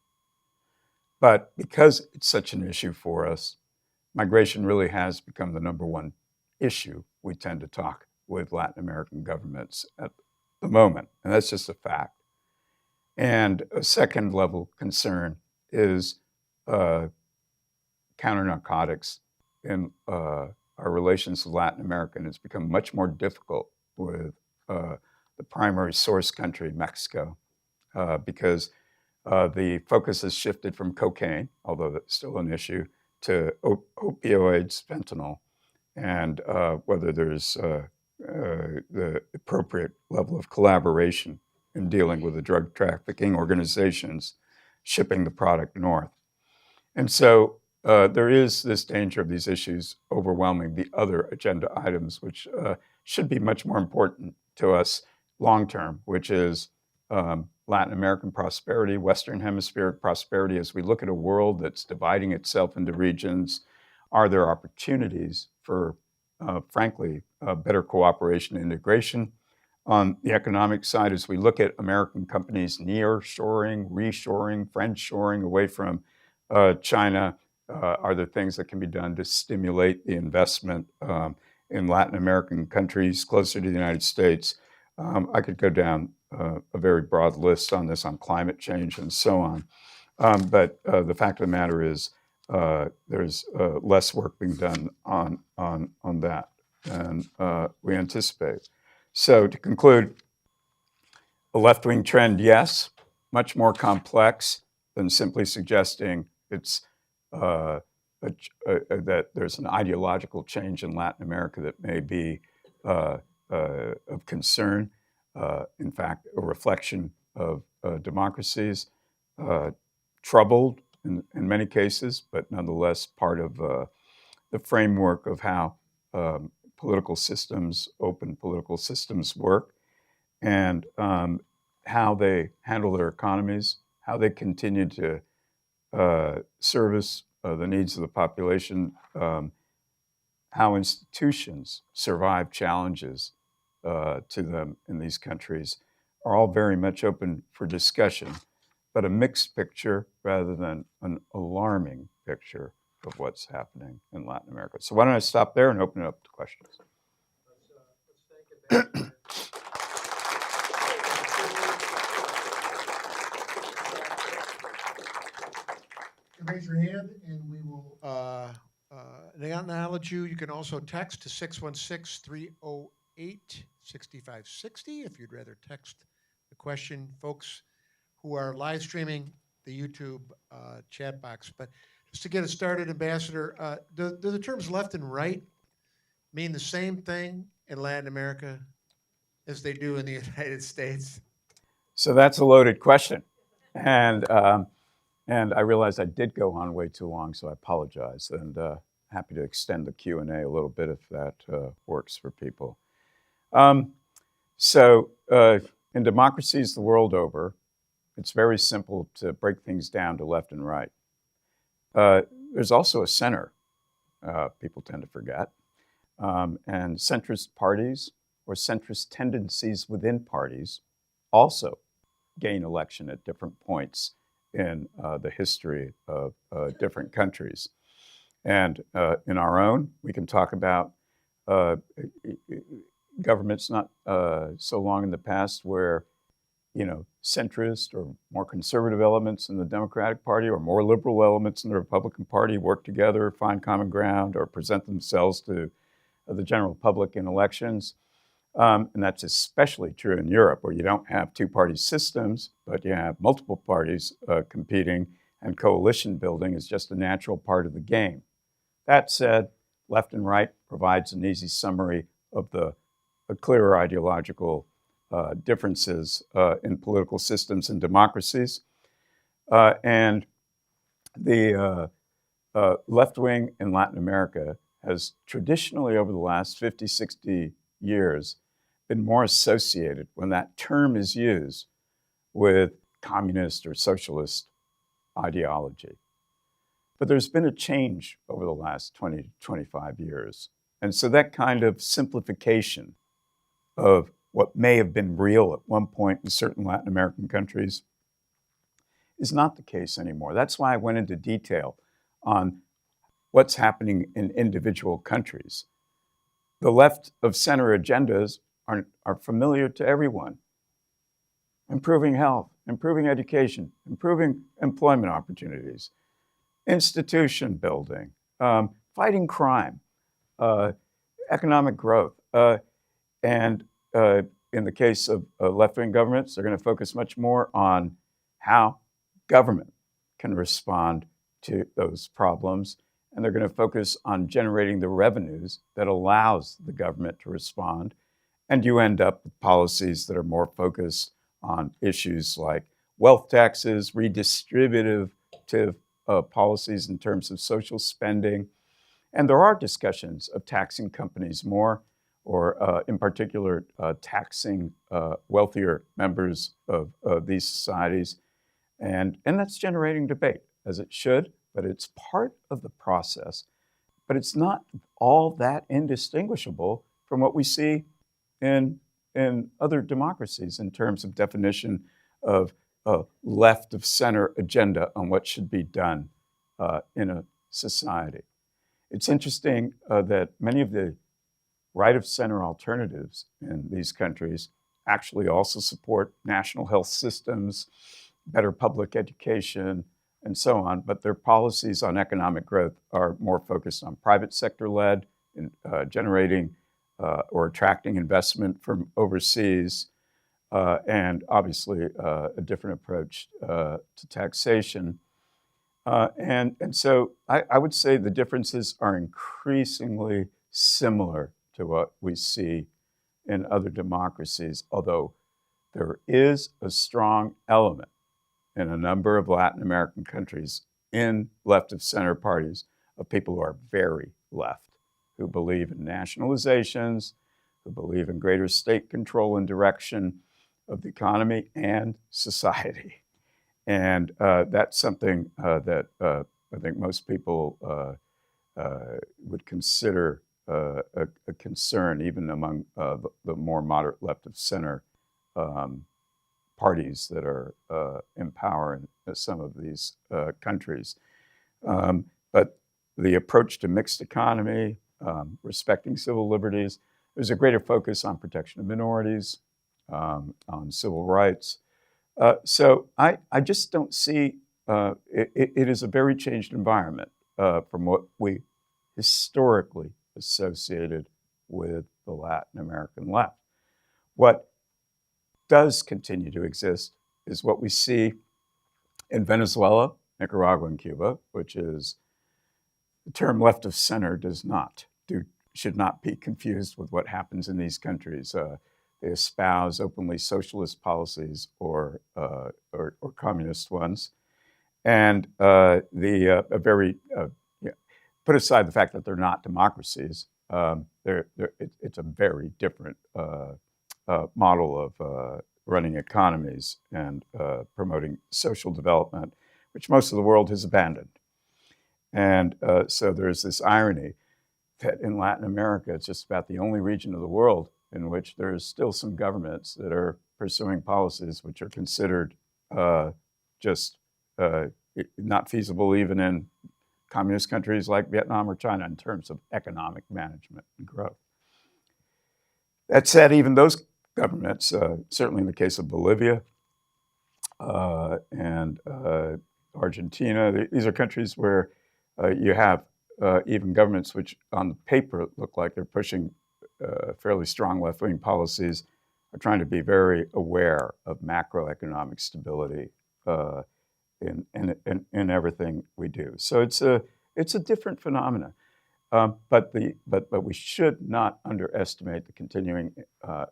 But because it's such an issue for us, migration really has become the number one issue we tend to talk with Latin American governments at the moment, and that's just a fact. And a second level concern is counter-narcotics in our relations with Latin America, and it's become much more difficult with the primary source country, Mexico, because the focus has shifted from cocaine, although that's still an issue, to opioids, fentanyl, and whether there's the appropriate level of collaboration in dealing with the drug trafficking organizations shipping the product north. And so there is this danger of these issues overwhelming the other agenda items, which should be much more important to us long-term, which is Latin American prosperity, Western Hemispheric prosperity. As we look at a world that's dividing itself into regions, are there opportunities for, frankly, better cooperation and integration? On the economic side, as we look at American companies near-shoring, reshoring, friend-shoring away from China, are there things that can be done to stimulate the investment in Latin American countries closer to the United States? I could go down a very broad list on this, on climate change and so on. But the fact of the matter is there's less work being done on that than we anticipate. So to conclude, a left-wing trend, yes, much more complex than simply suggesting it's that there's an ideological change in Latin America that may be of concern. In fact, a reflection of democracies, troubled in many cases, but nonetheless part of the framework of how political systems, open political systems work, and how they handle their economies, how they continue to service the needs of the population, how institutions survive challenges to them in these countries are all very much open for discussion, but a mixed picture rather than an alarming picture of what's happening in Latin America. So why don't I stop there and open it up to questions? Let's thank Ambassador. Raise your hand and we will acknowledge you. You can also text to 616-308-6560 if you'd rather text the question. Folks who are live streaming the YouTube chat box. But just to get it started, Ambassador, do the terms left and right mean the same thing in Latin America as they do in the United States? So that's a loaded question. And I realized I did go on way too long, so I apologize. And happy to extend the Q&A a little bit if that works for people. So in democracies the world over, it's very simple to break things down to left and right. There's also a center, people tend to forget. And centrist parties or centrist tendencies within parties also gain election at different points in the history of different countries. And in our own, we can talk about governments not so long in the past where, centrist or more conservative elements in the Democratic Party or more liberal elements in the Republican Party work together, find common ground, or present themselves to the general public in elections. And that's especially true in Europe, where you don't have two-party systems, but you have multiple parties competing, and coalition building is just a natural part of the game. That said, left and right provides an easy summary of the clearer ideological differences in political systems and democracies. And the left wing in Latin America has traditionally, over the last 50, 60 years, been more associated, when that term is used, with communist or socialist ideology. But there's been a change over the last 20 to 25 years. And so that kind of simplification of what may have been real at one point in certain Latin American countries is not the case anymore. That's why I went into detail on what's happening in individual countries. The left of center agendas are familiar to everyone. Improving health, improving education, improving employment opportunities, institution building, fighting crime, economic growth. And in the case of left-wing governments, they're going to focus much more on how government can respond to those problems. And they're going to focus on generating the revenues that allows the government to respond. And you end up with policies that are more focused on issues like wealth taxes, redistributive policies in terms of social spending. And there are discussions of taxing companies more, or in particular, taxing wealthier members of these societies. And that's generating debate, as it should, but it's part of the process. But it's not all that indistinguishable from what we see in other democracies in terms of definition of a left of center agenda on what should be done in a society. It's interesting that many of the right of center alternatives in these countries actually also support national health systems, better public education, and so on, but their policies on economic growth are more focused on private sector led, in generating or attracting investment from overseas, and obviously a different approach to taxation. And so I would say the differences are increasingly similar to what we see in other democracies, although there is a strong element in a number of Latin American countries in left of center parties of people who are very left, who believe in nationalizations, who believe in greater state control and direction of the economy and society. And that's something that I think most people would consider a concern even among the more moderate left of center parties that are in power in some of these countries. But the approach to mixed economy, respecting civil liberties, there's a greater focus on protection of minorities, on civil rights. So I just don't see, it is a very changed environment from what we historically associated with the Latin American left. What does continue to exist is what we see in Venezuela, Nicaragua, and Cuba, which is the term left of center should not be confused with what happens in these countries. They espouse openly socialist policies or communist ones, and put aside the fact that they're not democracies. It's a very different model of running economies and promoting social development, which most of the world has abandoned. And so there's this irony that in Latin America, it's just about the only region of the world in which there's still some governments that are pursuing policies which are considered just not feasible even in communist countries like Vietnam or China in terms of economic management and growth. That said, even those governments, certainly in the case of Bolivia and Argentina, these are countries where you have even governments which on the paper look like they're pushing fairly strong left-wing policies, are trying to be very aware of macroeconomic stability in everything we do. So it's a different phenomenon. But we should not underestimate the continuing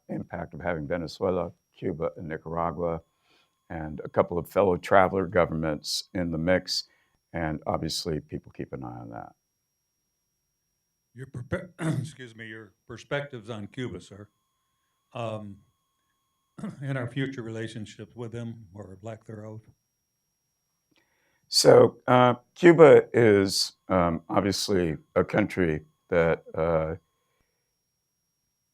impact of having Venezuela, Cuba, and Nicaragua, and a couple of fellow traveler governments in the mix. And obviously, people keep an eye on that. Your your perspectives on Cuba, sir, and our future relationships with them or lack thereof. So Cuba is obviously a country that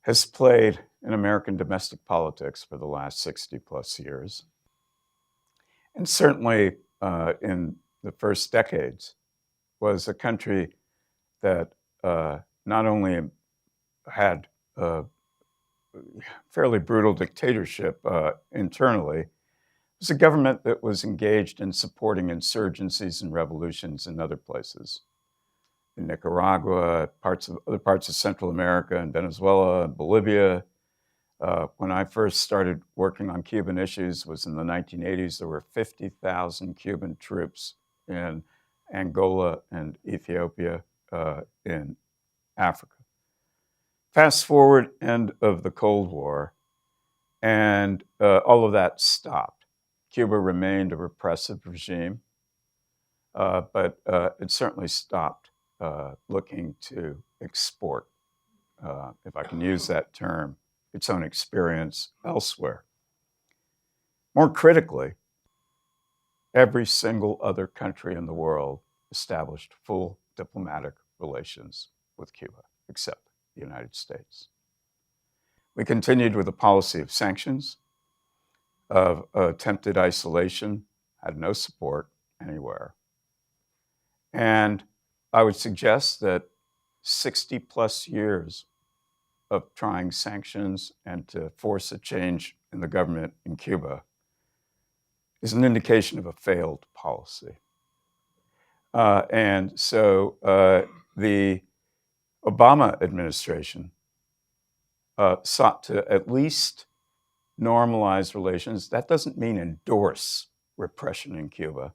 has played in American domestic politics for the last 60 plus years. And certainly in the first decades was a country that not only had a fairly brutal dictatorship internally, it was a government that was engaged in supporting insurgencies and revolutions in other places. In Nicaragua, other parts of Central America, and Venezuela, and Bolivia. When I first started working on Cuban issues was in the 1980s. There were 50,000 Cuban troops in Angola and Ethiopia in Africa. Fast forward, end of the Cold War, and all of that stopped. Cuba remained a repressive regime, but it certainly stopped looking to export, if I can use that term, its own experience elsewhere. More critically, every single other country in the world established full diplomatic relations with Cuba, except the United States. We continued with a policy of sanctions, of attempted isolation, had no support anywhere. And I would suggest that 60 plus years of trying sanctions and to force a change in the government in Cuba is an indication of a failed policy. And so the Obama administration sought to at least normalize relations. That doesn't mean endorse repression in Cuba,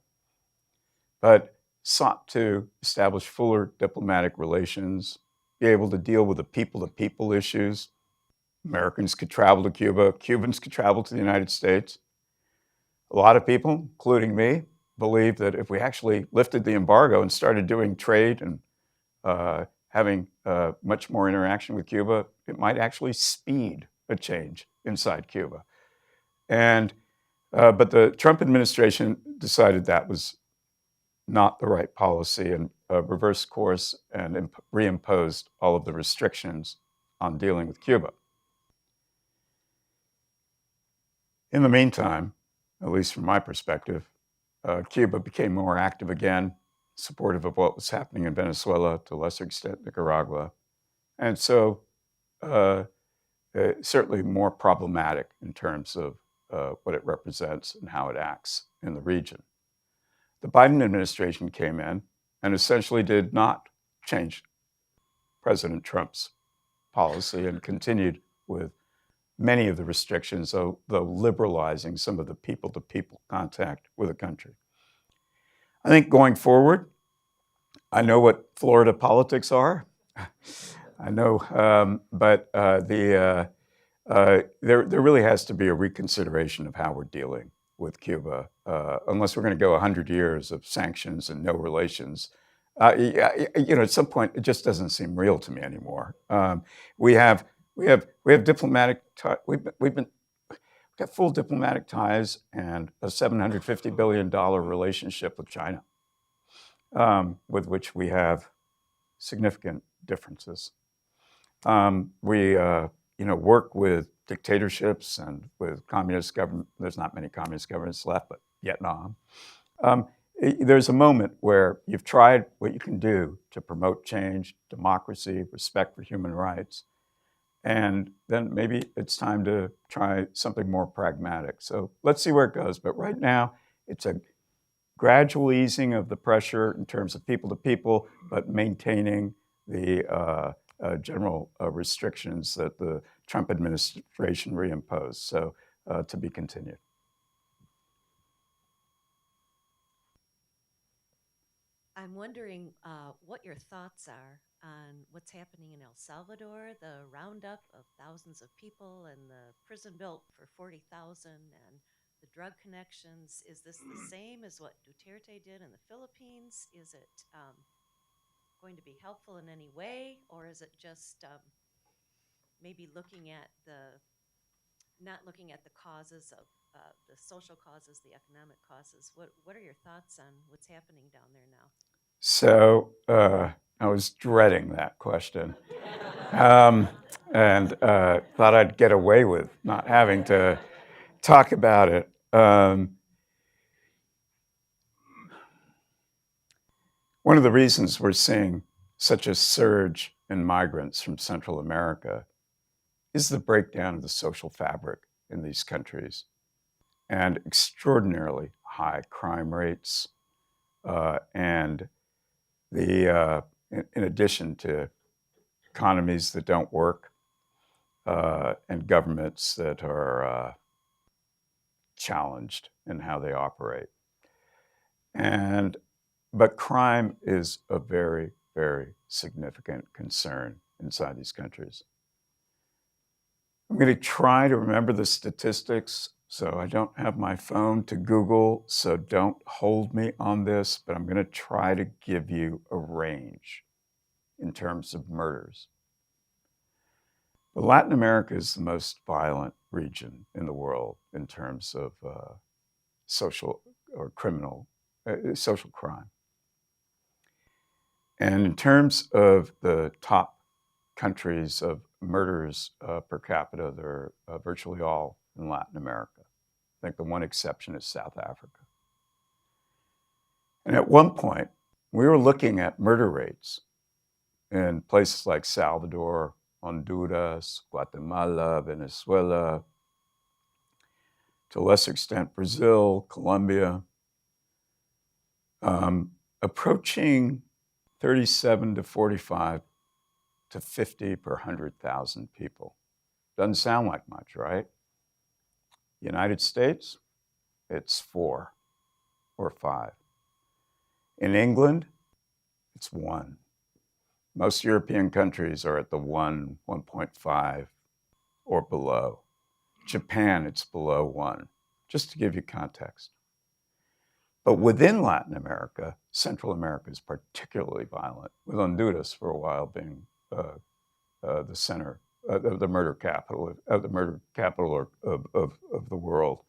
but sought to establish fuller diplomatic relations, be able to deal with the people-to-people issues. Americans could travel to Cuba, Cubans could travel to the United States. A lot of people, including me, believe that if we actually lifted the embargo and started doing trade and having much more interaction with Cuba, it might actually speed a change inside Cuba. And but the Trump administration decided that was not the right policy reversed course and reimposed all of the restrictions on dealing with Cuba. In the meantime, at least from my perspective, Cuba became more active again, supportive of what was happening in Venezuela, to a lesser extent Nicaragua, and so certainly more problematic in terms of what it represents and how it acts in the region. The Biden administration came in and essentially did not change President Trump's policy and continued with many of the restrictions, though liberalizing some of the people-to-people contact with the country. I think going forward, I know what Florida politics are. I know, but there really has to be a reconsideration of how we're dealing with Cuba, unless we're going to go 100 years of sanctions and no relations. At some point, it just doesn't seem real to me anymore. We have diplomatic. We've got full diplomatic ties and a $750 billion relationship with China, with which we have significant differences. We work with dictatorships and with communist government. There's not many communist governments left, but Vietnam. There's a moment where you've tried what you can do to promote change, democracy, respect for human rights, and then maybe it's time to try something more pragmatic. So let's see where it goes. But right now, it's a gradual easing of the pressure in terms of people to people, but maintaining the general restrictions that the Trump administration reimposed. So to be continued. I'm wondering what your thoughts are on what's happening in El Salvador, the roundup of thousands of people and the prison built for 40,000 and the drug connections. Is this the same as what Duterte did in the Philippines? Is it going to be helpful in any way, or is it just maybe not looking at the causes of the social causes, the economic causes? What are your thoughts on what's happening down there now? So I was dreading that question, and thought I'd get away with not having to talk about it. One of the reasons we're seeing such a surge in migrants from Central America is the breakdown of the social fabric in these countries and extraordinarily high crime rates, and in addition to economies that don't work and governments that are challenged in how they operate. But crime is a very, very significant concern inside these countries. I'm going to try to remember the statistics, so I don't have my phone to Google, so don't hold me on this, but I'm going to try to give you a range in terms of murders. But Latin America is the most violent region in the world in terms of social crime. And in terms of the top countries of murders per capita, they're virtually all in Latin America. I think the one exception is South Africa. And at one point, we were looking at murder rates in places like Salvador, Honduras, Guatemala, Venezuela, to a lesser extent Brazil, Colombia, approaching 37 to 45 to 50 per 100,000 people. Doesn't sound like much, right? United States, it's 4 or 5. In England, it's 1. Most European countries are at the 1, 1.5 or below. Japan, it's below 1, just to give you context. But within Latin America, Central America is particularly violent, with Honduras for a while being the center, the murder capital of the world.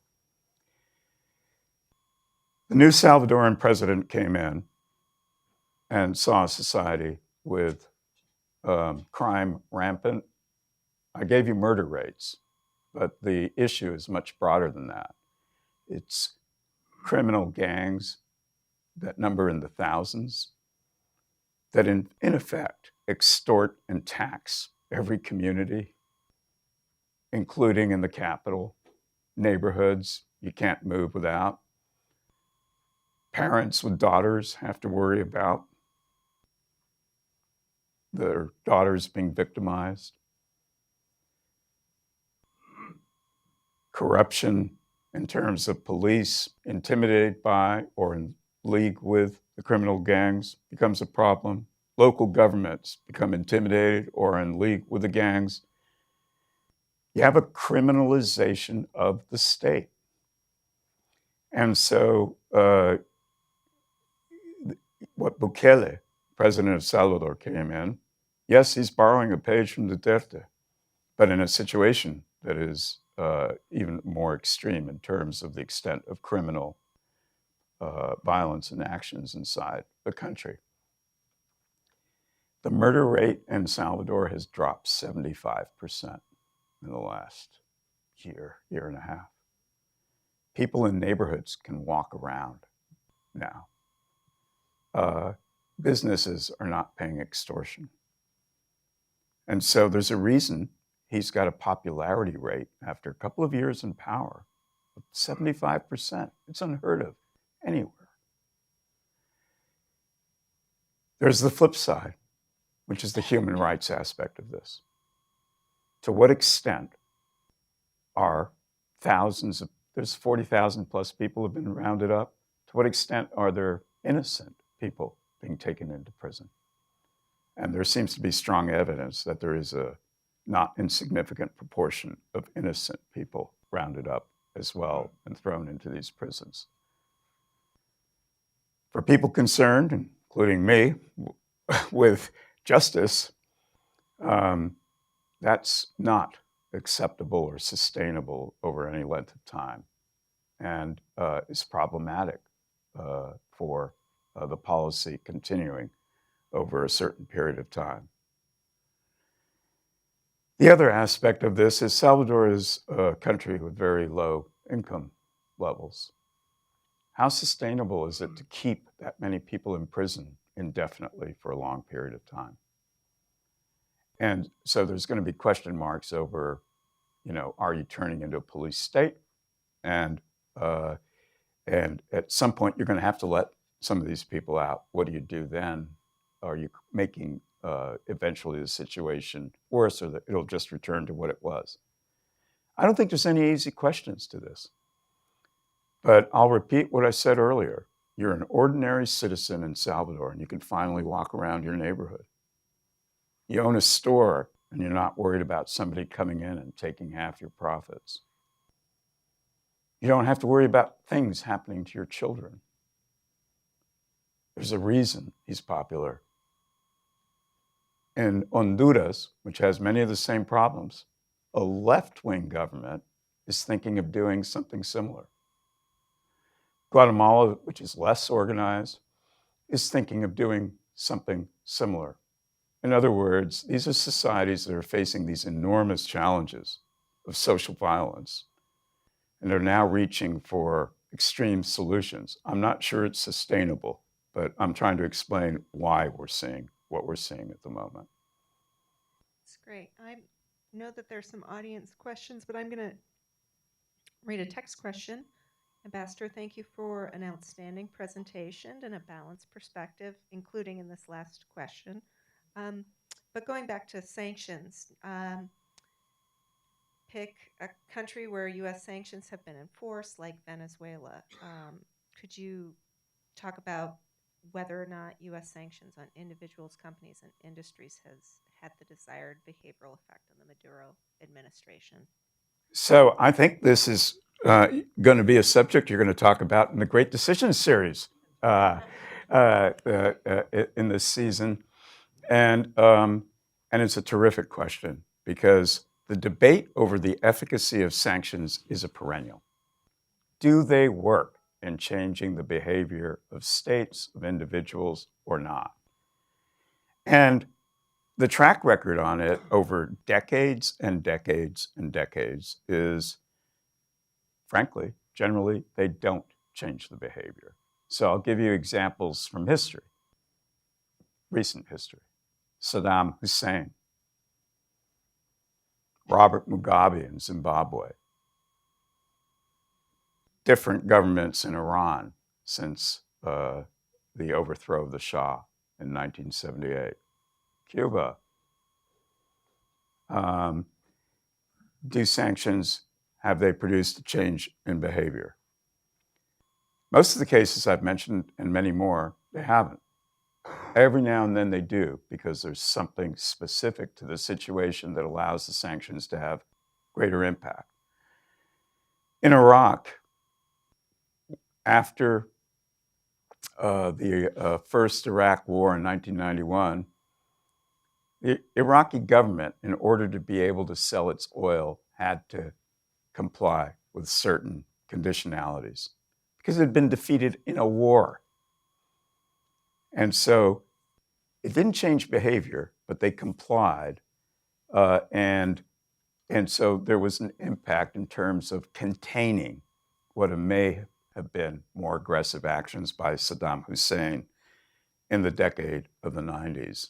The new Salvadoran president came in and saw a society with crime rampant. I gave you murder rates, but the issue is much broader than that. It's criminal gangs that number in the thousands that in effect extort and tax every community, including in the capital, neighborhoods you can't move without. Parents with daughters have to worry about their daughters being victimized. Corruption in terms of police intimidated by or in league with the criminal gangs becomes a problem. Local governments become intimidated or in league with the gangs. You have a criminalization of the state. And so what Bukele, president of Salvador, came in, yes, he's borrowing a page from Duterte, but in a situation that is even more extreme in terms of the extent of criminal violence and actions inside the country. The murder rate in Salvador has dropped 75% in the last year and a half. People in neighborhoods can walk around now. Businesses are not paying extortion. And so there's a reason he's got a popularity rate after a couple of years in power of 75%. It's unheard of anywhere. There's the flip side, which is the human rights aspect of this. To what extent are there's 40,000 plus people have been rounded up. To what extent are there innocent people being taken into prison? And there seems to be strong evidence that there is a not insignificant proportion of innocent people rounded up as well and thrown into these prisons. For people concerned, including me, with justice, that's not acceptable or sustainable over any length of time, and is problematic for the policy continuing over a certain period of time. The other aspect of this is Salvador is a country with very low income levels. How sustainable is it to keep that many people in prison indefinitely for a long period of time? And so there's going to be question marks over, are you turning into a police state? And at some point, you're going to have to let some of these people out. What do you do then? Are you making eventually the situation worse, or that it'll just return to what it was? I don't think there's any easy questions to this. But I'll repeat what I said earlier. You're an ordinary citizen in Salvador, and you can finally walk around your neighborhood. You own a store, and you're not worried about somebody coming in and taking half your profits. You don't have to worry about things happening to your children. There's a reason he's popular. In Honduras, which has many of the same problems, a left-wing government is thinking of doing something similar. Guatemala, which is less organized, is thinking of doing something similar. In other words, these are societies that are facing these enormous challenges of social violence, and are now reaching for extreme solutions. I'm not sure it's sustainable, but I'm trying to explain why we're seeing what we're seeing at the moment. That's great. I know that there's some audience questions, but I'm going to read a text question. Ambassador, thank you for an outstanding presentation and a balanced perspective, including in this last question. But going back to sanctions, pick a country where U.S. sanctions have been enforced, like Venezuela. Could you talk about whether or not U.S. sanctions on individuals, companies, and industries has had the desired behavioral effect on the Maduro administration? So I think this is going to be a subject you're going to talk about in the Great Decisions series in this season. And it's a terrific question, because the debate over the efficacy of sanctions is a perennial. Do they work in changing the behavior of states, of individuals, or not? And the track record on it over decades and decades and decades is, frankly, generally, they don't change the behavior. So I'll give you examples from history, recent history. Saddam Hussein, Robert Mugabe in Zimbabwe, different governments in Iran since the overthrow of the Shah in 1978. Cuba. Do sanctions, have they produced a change in behavior? Most of the cases I've mentioned, and many more, they haven't. Every now and then they do, because there's something specific to the situation that allows the sanctions to have greater impact. In Iraq, after the first Iraq War in 1991, the Iraqi government, in order to be able to sell its oil, had to comply with certain conditionalities because it had been defeated in a war. And so it didn't change behavior, but they complied. And so there was an impact in terms of containing what may have been more aggressive actions by Saddam Hussein in the decade of the 90s.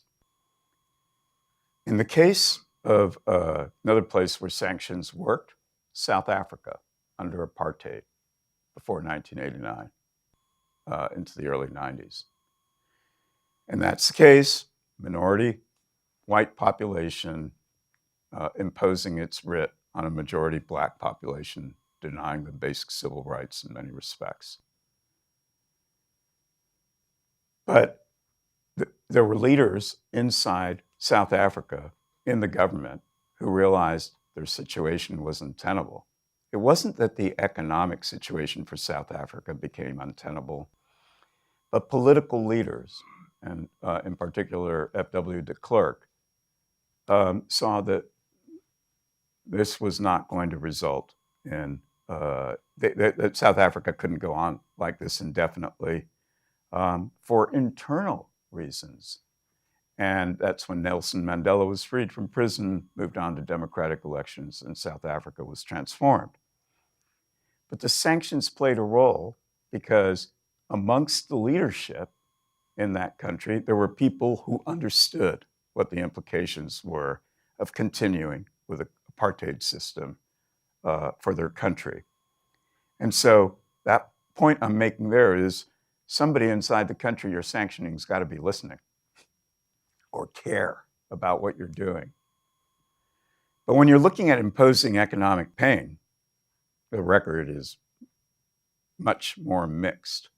In the case of another place where sanctions worked, South Africa under apartheid before 1989 into the early 90s. And that's the case, minority white population imposing its writ on a majority black population, denying them basic civil rights in many respects. But there were leaders inside South Africa in the government who realized their situation was untenable. It wasn't that the economic situation for South Africa became untenable, but political leaders, and in particular F.W. de Klerk, saw that this was not going to result in, that South Africa couldn't go on like this indefinitely for internal reasons. And that's when Nelson Mandela was freed from prison, moved on to democratic elections, and South Africa was transformed. But the sanctions played a role because amongst the leadership in that country, there were people who understood what the implications were of continuing with an apartheid system for their country. And so that point I'm making there is somebody inside the country you're sanctioning has got to be listening or care about what you're doing. But when you're looking at imposing economic pain, the record is much more mixed.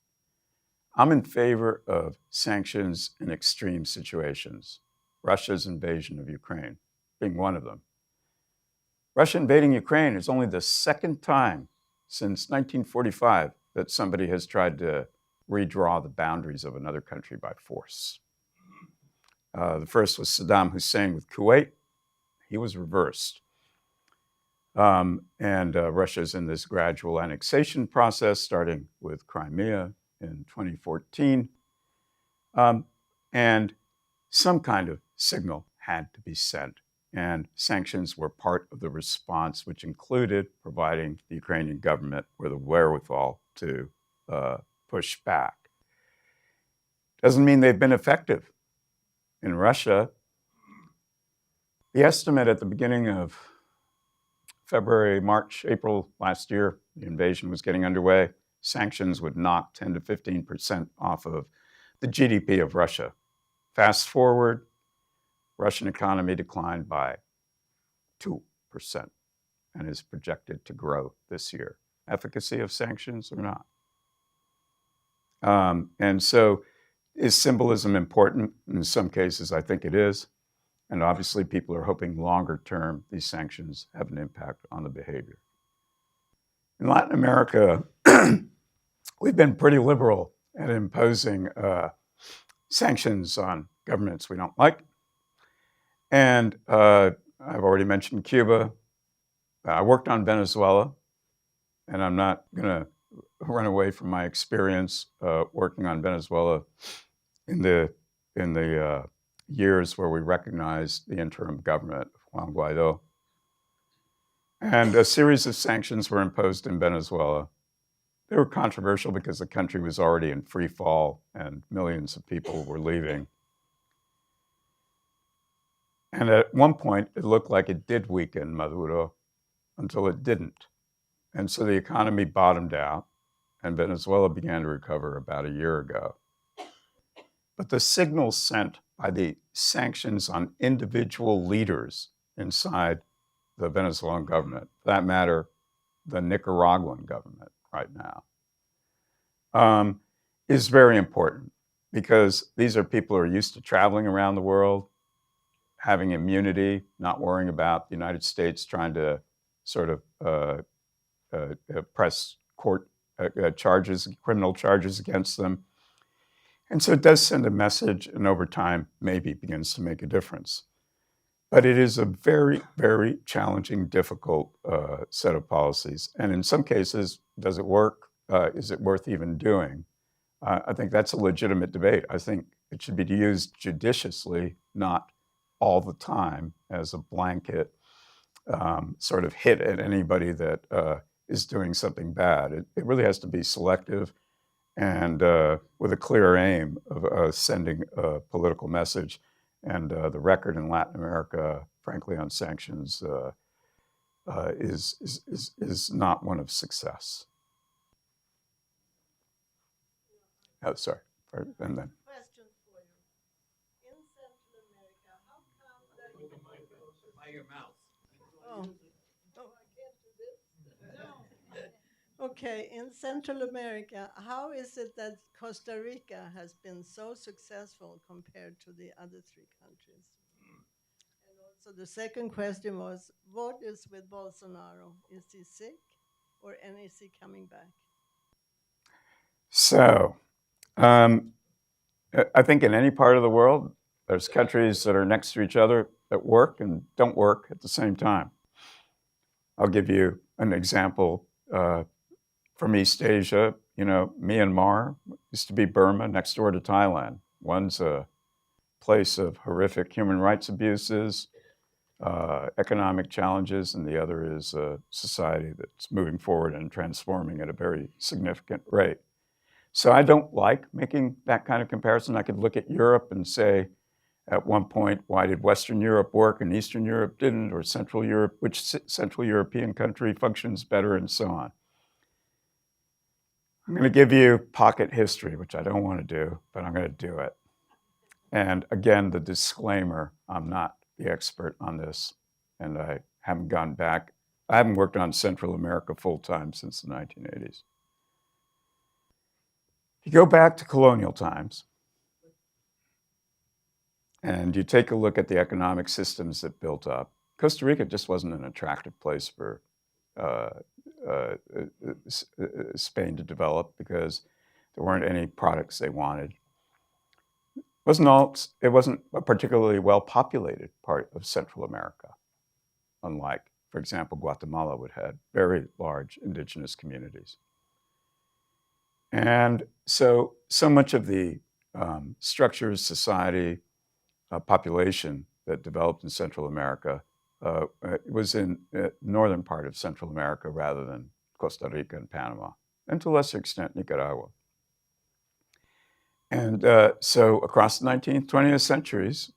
I'm in favor of sanctions in extreme situations, Russia's invasion of Ukraine being one of them. Russia invading Ukraine is only the second time since 1945 that somebody has tried to redraw the boundaries of another country by force. The first was Saddam Hussein with Kuwait. He was reversed. Russia's in this gradual annexation process, starting with Crimea in 2014. And some kind of signal had to be sent. And sanctions were part of the response, which included providing the Ukrainian government with the wherewithal to push back. Doesn't mean they've been effective. In Russia, the estimate at the beginning of February, March, April last year, the invasion was getting underway, sanctions would knock 10 to 15% off of the GDP of Russia. Fast forward, Russian economy declined by 2% and is projected to grow this year. Efficacy of sanctions or not? And so is symbolism important? In some cases, I think it is. And obviously, people are hoping longer term these sanctions have an impact on the behavior. In Latin America, we've been pretty liberal at imposing sanctions on governments we don't like. And I've already mentioned Cuba. I worked on Venezuela, and I'm not going to run away from my experience working on Venezuela in the years where we recognized the interim government of Juan Guaido. And a series of sanctions were imposed in Venezuela. They were controversial because the country was already in free fall and millions of people were leaving. And at one point, it looked like it did weaken Maduro until it didn't. And so the economy bottomed out, and Venezuela began to recover about a year ago. But the signals sent by the sanctions on individual leaders inside the Venezuelan government, for that matter, the Nicaraguan government right now, is very important because these are people who are used to traveling around the world, having immunity, not worrying about the United States trying to sort of press court charges, criminal charges against them. And so it does send a message, and over time, maybe begins to make a difference. But it is a very, very challenging, difficult set of policies. And in some cases, does it work? Is it worth even doing? I think that's a legitimate debate. I think it should be used judiciously, not all the time as a blanket sort of hit at anybody that is doing something bad. It really has to be selective and with a clear aim of sending a political message. And the record in Latin America, frankly, on sanctions is not one of success. Oh, sorry. And then. Question for you. In Central America, how come that by your mouth? Oh, I can't do this. No. Okay, in Central America, how is it that Costa Rica has been so successful compared to the other three countries? And also the second question was, what is with Bolsonaro? Is he sick or is he coming back? So, I think in any part of the world, there's countries that are next to each other that work and don't work at the same time. I'll give you an example from East Asia. You know, Myanmar used to be Burma, next door to Thailand. One's a place of horrific human rights abuses, economic challenges, and the other is a society that's moving forward and transforming at a very significant rate. So I don't like making that kind of comparison. I could look at Europe and say, at one point, why did Western Europe work and Eastern Europe didn't, or Central Europe, which Central European country functions better, and so on. I'm going to give you pocket history, which I don't want to do, but I'm going to do it. And again, the disclaimer, I'm not the expert on this, and I haven't gone back. I haven't worked on Central America full-time since the 1980s. If you go back to colonial times, and you take a look at the economic systems that built up, Costa Rica just wasn't an attractive place for Spain to develop because there weren't any products they wanted. It wasn't a particularly well-populated part of Central America, unlike, for example, Guatemala would have very large indigenous communities. And so much of the structures, society, population that developed in Central America was in the northern part of Central America rather than Costa Rica and Panama, and to a lesser extent, Nicaragua. And so across the 19th, 20th centuries,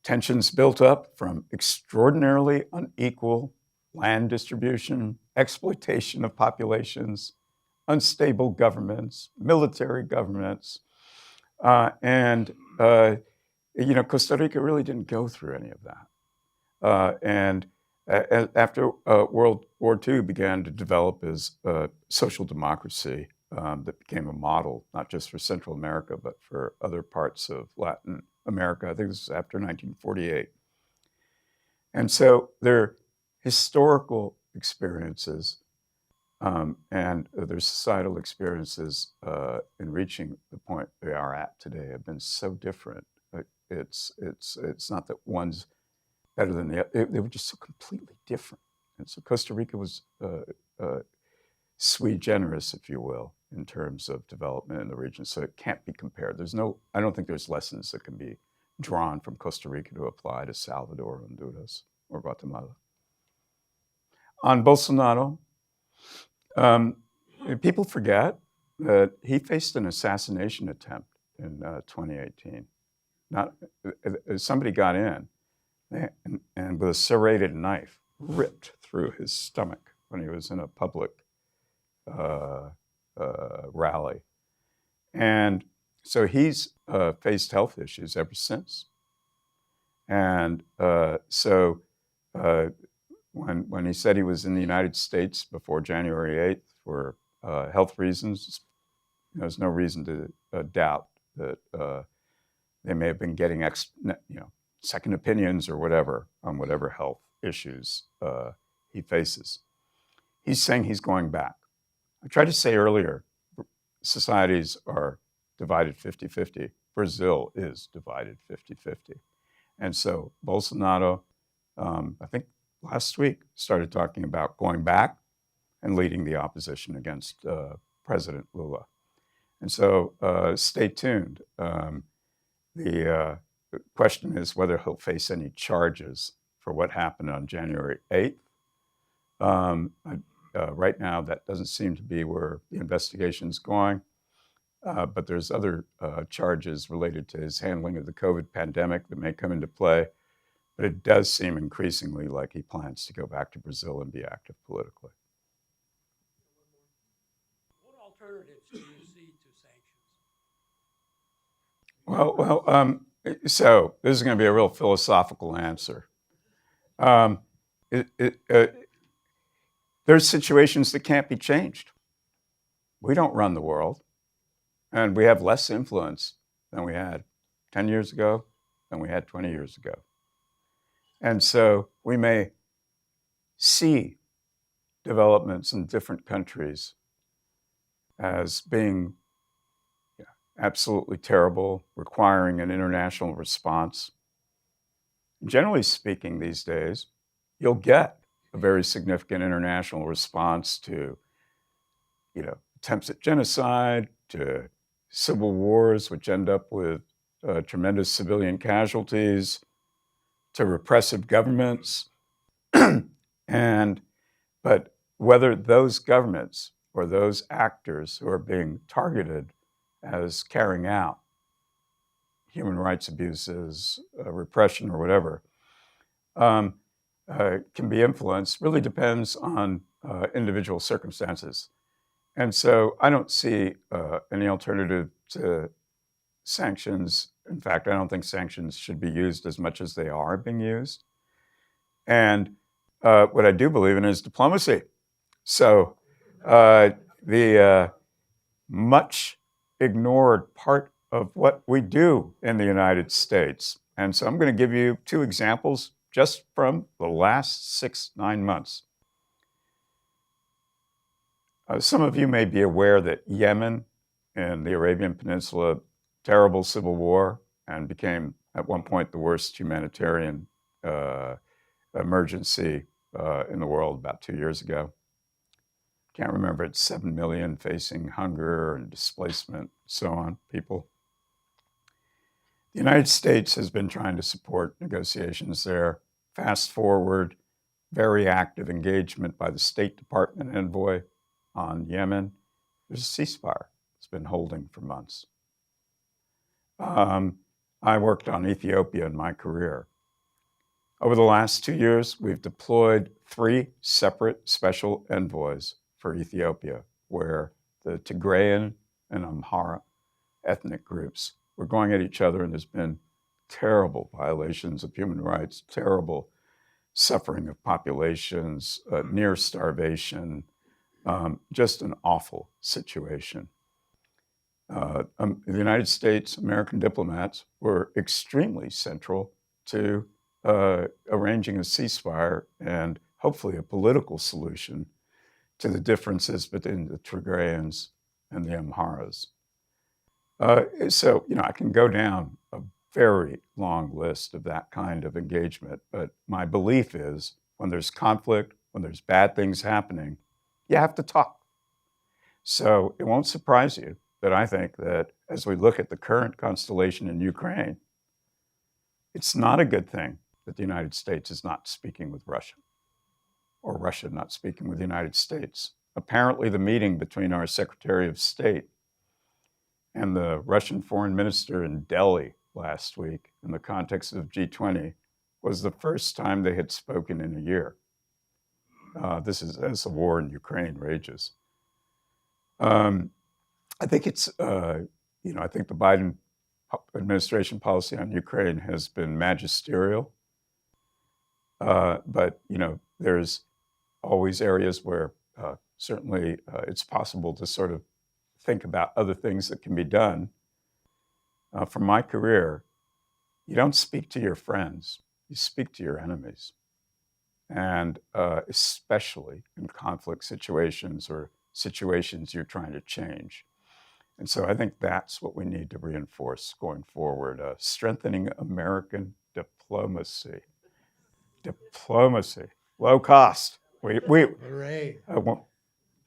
tensions built up from extraordinarily unequal land distribution, exploitation of populations, unstable governments, military governments, and Costa Rica really didn't go through any of that. And after World War II began to develop as social democracy that became a model, not just for Central America, but for other parts of Latin America. I think this was after 1948. And so their historical experiences and their societal experiences in reaching the point they are at today have been so different. It's not that one's better than the other. They were just so completely different. And so Costa Rica was sui generis, if you will, in terms of development in the region. So it can't be compared. I don't think there's lessons that can be drawn from Costa Rica to apply to Salvador, Honduras, or Guatemala. On Bolsonaro, people forget that he faced an assassination attempt in 2018. Somebody got in and with a serrated knife ripped through his stomach when he was in a public rally. And so he's faced health issues ever since. And so when he said he was in the United States before January 8th for health reasons, there's no reason to doubt that they may have been getting second opinions or whatever on whatever health issues he faces. He's saying he's going back. I tried to say earlier, societies are divided 50-50. Brazil is divided 50-50. And so Bolsonaro, I think last week, started talking about going back and leading the opposition against President Lula. And so stay tuned. The question is whether he'll face any charges for what happened on January 8th. Right now, that doesn't seem to be where the investigation is going. But there's other charges related to his handling of the COVID pandemic that may come into play. But it does seem increasingly like he plans to go back to Brazil and be active politically. What alternatives do you see to sanctions? So this is going to be a real philosophical answer. There's situations that can't be changed. We don't run the world. And we have less influence than we had 10 years ago, than we had 20 years ago. And so we may see developments in different countries as being absolutely terrible, requiring an international response. Generally speaking, these days, you'll get a very significant international response to, attempts at genocide, to civil wars, which end up with tremendous civilian casualties, to repressive governments. But whether those governments or those actors who are being targeted as carrying out human rights abuses, repression, or whatever, can be influenced really depends on individual circumstances. And so I don't see any alternative to sanctions. In fact, I don't think sanctions should be used as much as they are being used. And what I do believe in is diplomacy. So the much ignored part of what we do in the United States. And so I'm going to give you two examples just from the last 6-9 months. Some of you may be aware that Yemen and the Arabian Peninsula, terrible civil war, and became at one point the worst humanitarian emergency in the world about 2 years ago. Can't remember, it's 7 million facing hunger and displacement, so on, people. The United States has been trying to support negotiations there. Fast forward, very active engagement by the State Department envoy on Yemen. There's a ceasefire. It's been holding for months. I worked on Ethiopia in my career. Over the last 2 years, we've deployed 3 separate special envoys for Ethiopia, where the Tigrayan and Amhara ethnic groups were going at each other, and there's been terrible violations of human rights, terrible suffering of populations, near starvation, just an awful situation. The United States, American diplomats were extremely central to arranging a ceasefire and hopefully a political solution to the differences between the Tigrayans and the Amharas. So, I can go down a very long list of that kind of engagement, but my belief is when there's conflict, when there's bad things happening, you have to talk. So it won't surprise you that I think that as we look at the current constellation in Ukraine, It's not a good thing that the United States is not speaking with Russia, or Russia not speaking with the United States. Apparently, the meeting between our Secretary of State and the Russian foreign minister in Delhi last week, in the context of G20, was the first time they had spoken in a year. This is as the war in Ukraine rages. I think it's, I think the Biden administration policy on Ukraine has been magisterial. But, there's always areas where certainly it's possible to sort of think about other things that can be done. From my career, you don't speak to your friends, you speak to your enemies. And especially in conflict situations or situations you're trying to change. And so I think that's what we need to reinforce going forward, strengthening American diplomacy. Diplomacy, low cost. Hooray.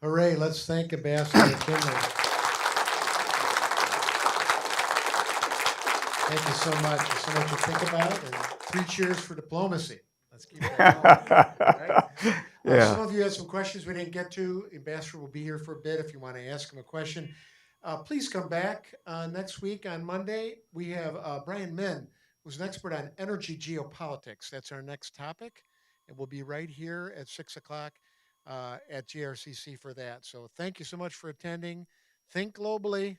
Hooray. Let's thank Ambassador McKinley. Thank you so much. There's so much to think about. And 3 cheers for diplomacy. Let's keep it going. Right? Yeah. Some of you had some questions we didn't get to. Ambassador will be here for a bit if you want to ask him a question. Please come back next week on Monday. We have Brian Min, who's an expert on energy geopolitics. That's our next topic. And we'll be right here at 6 o'clock at GRCC for that. So thank you so much for attending. Think globally.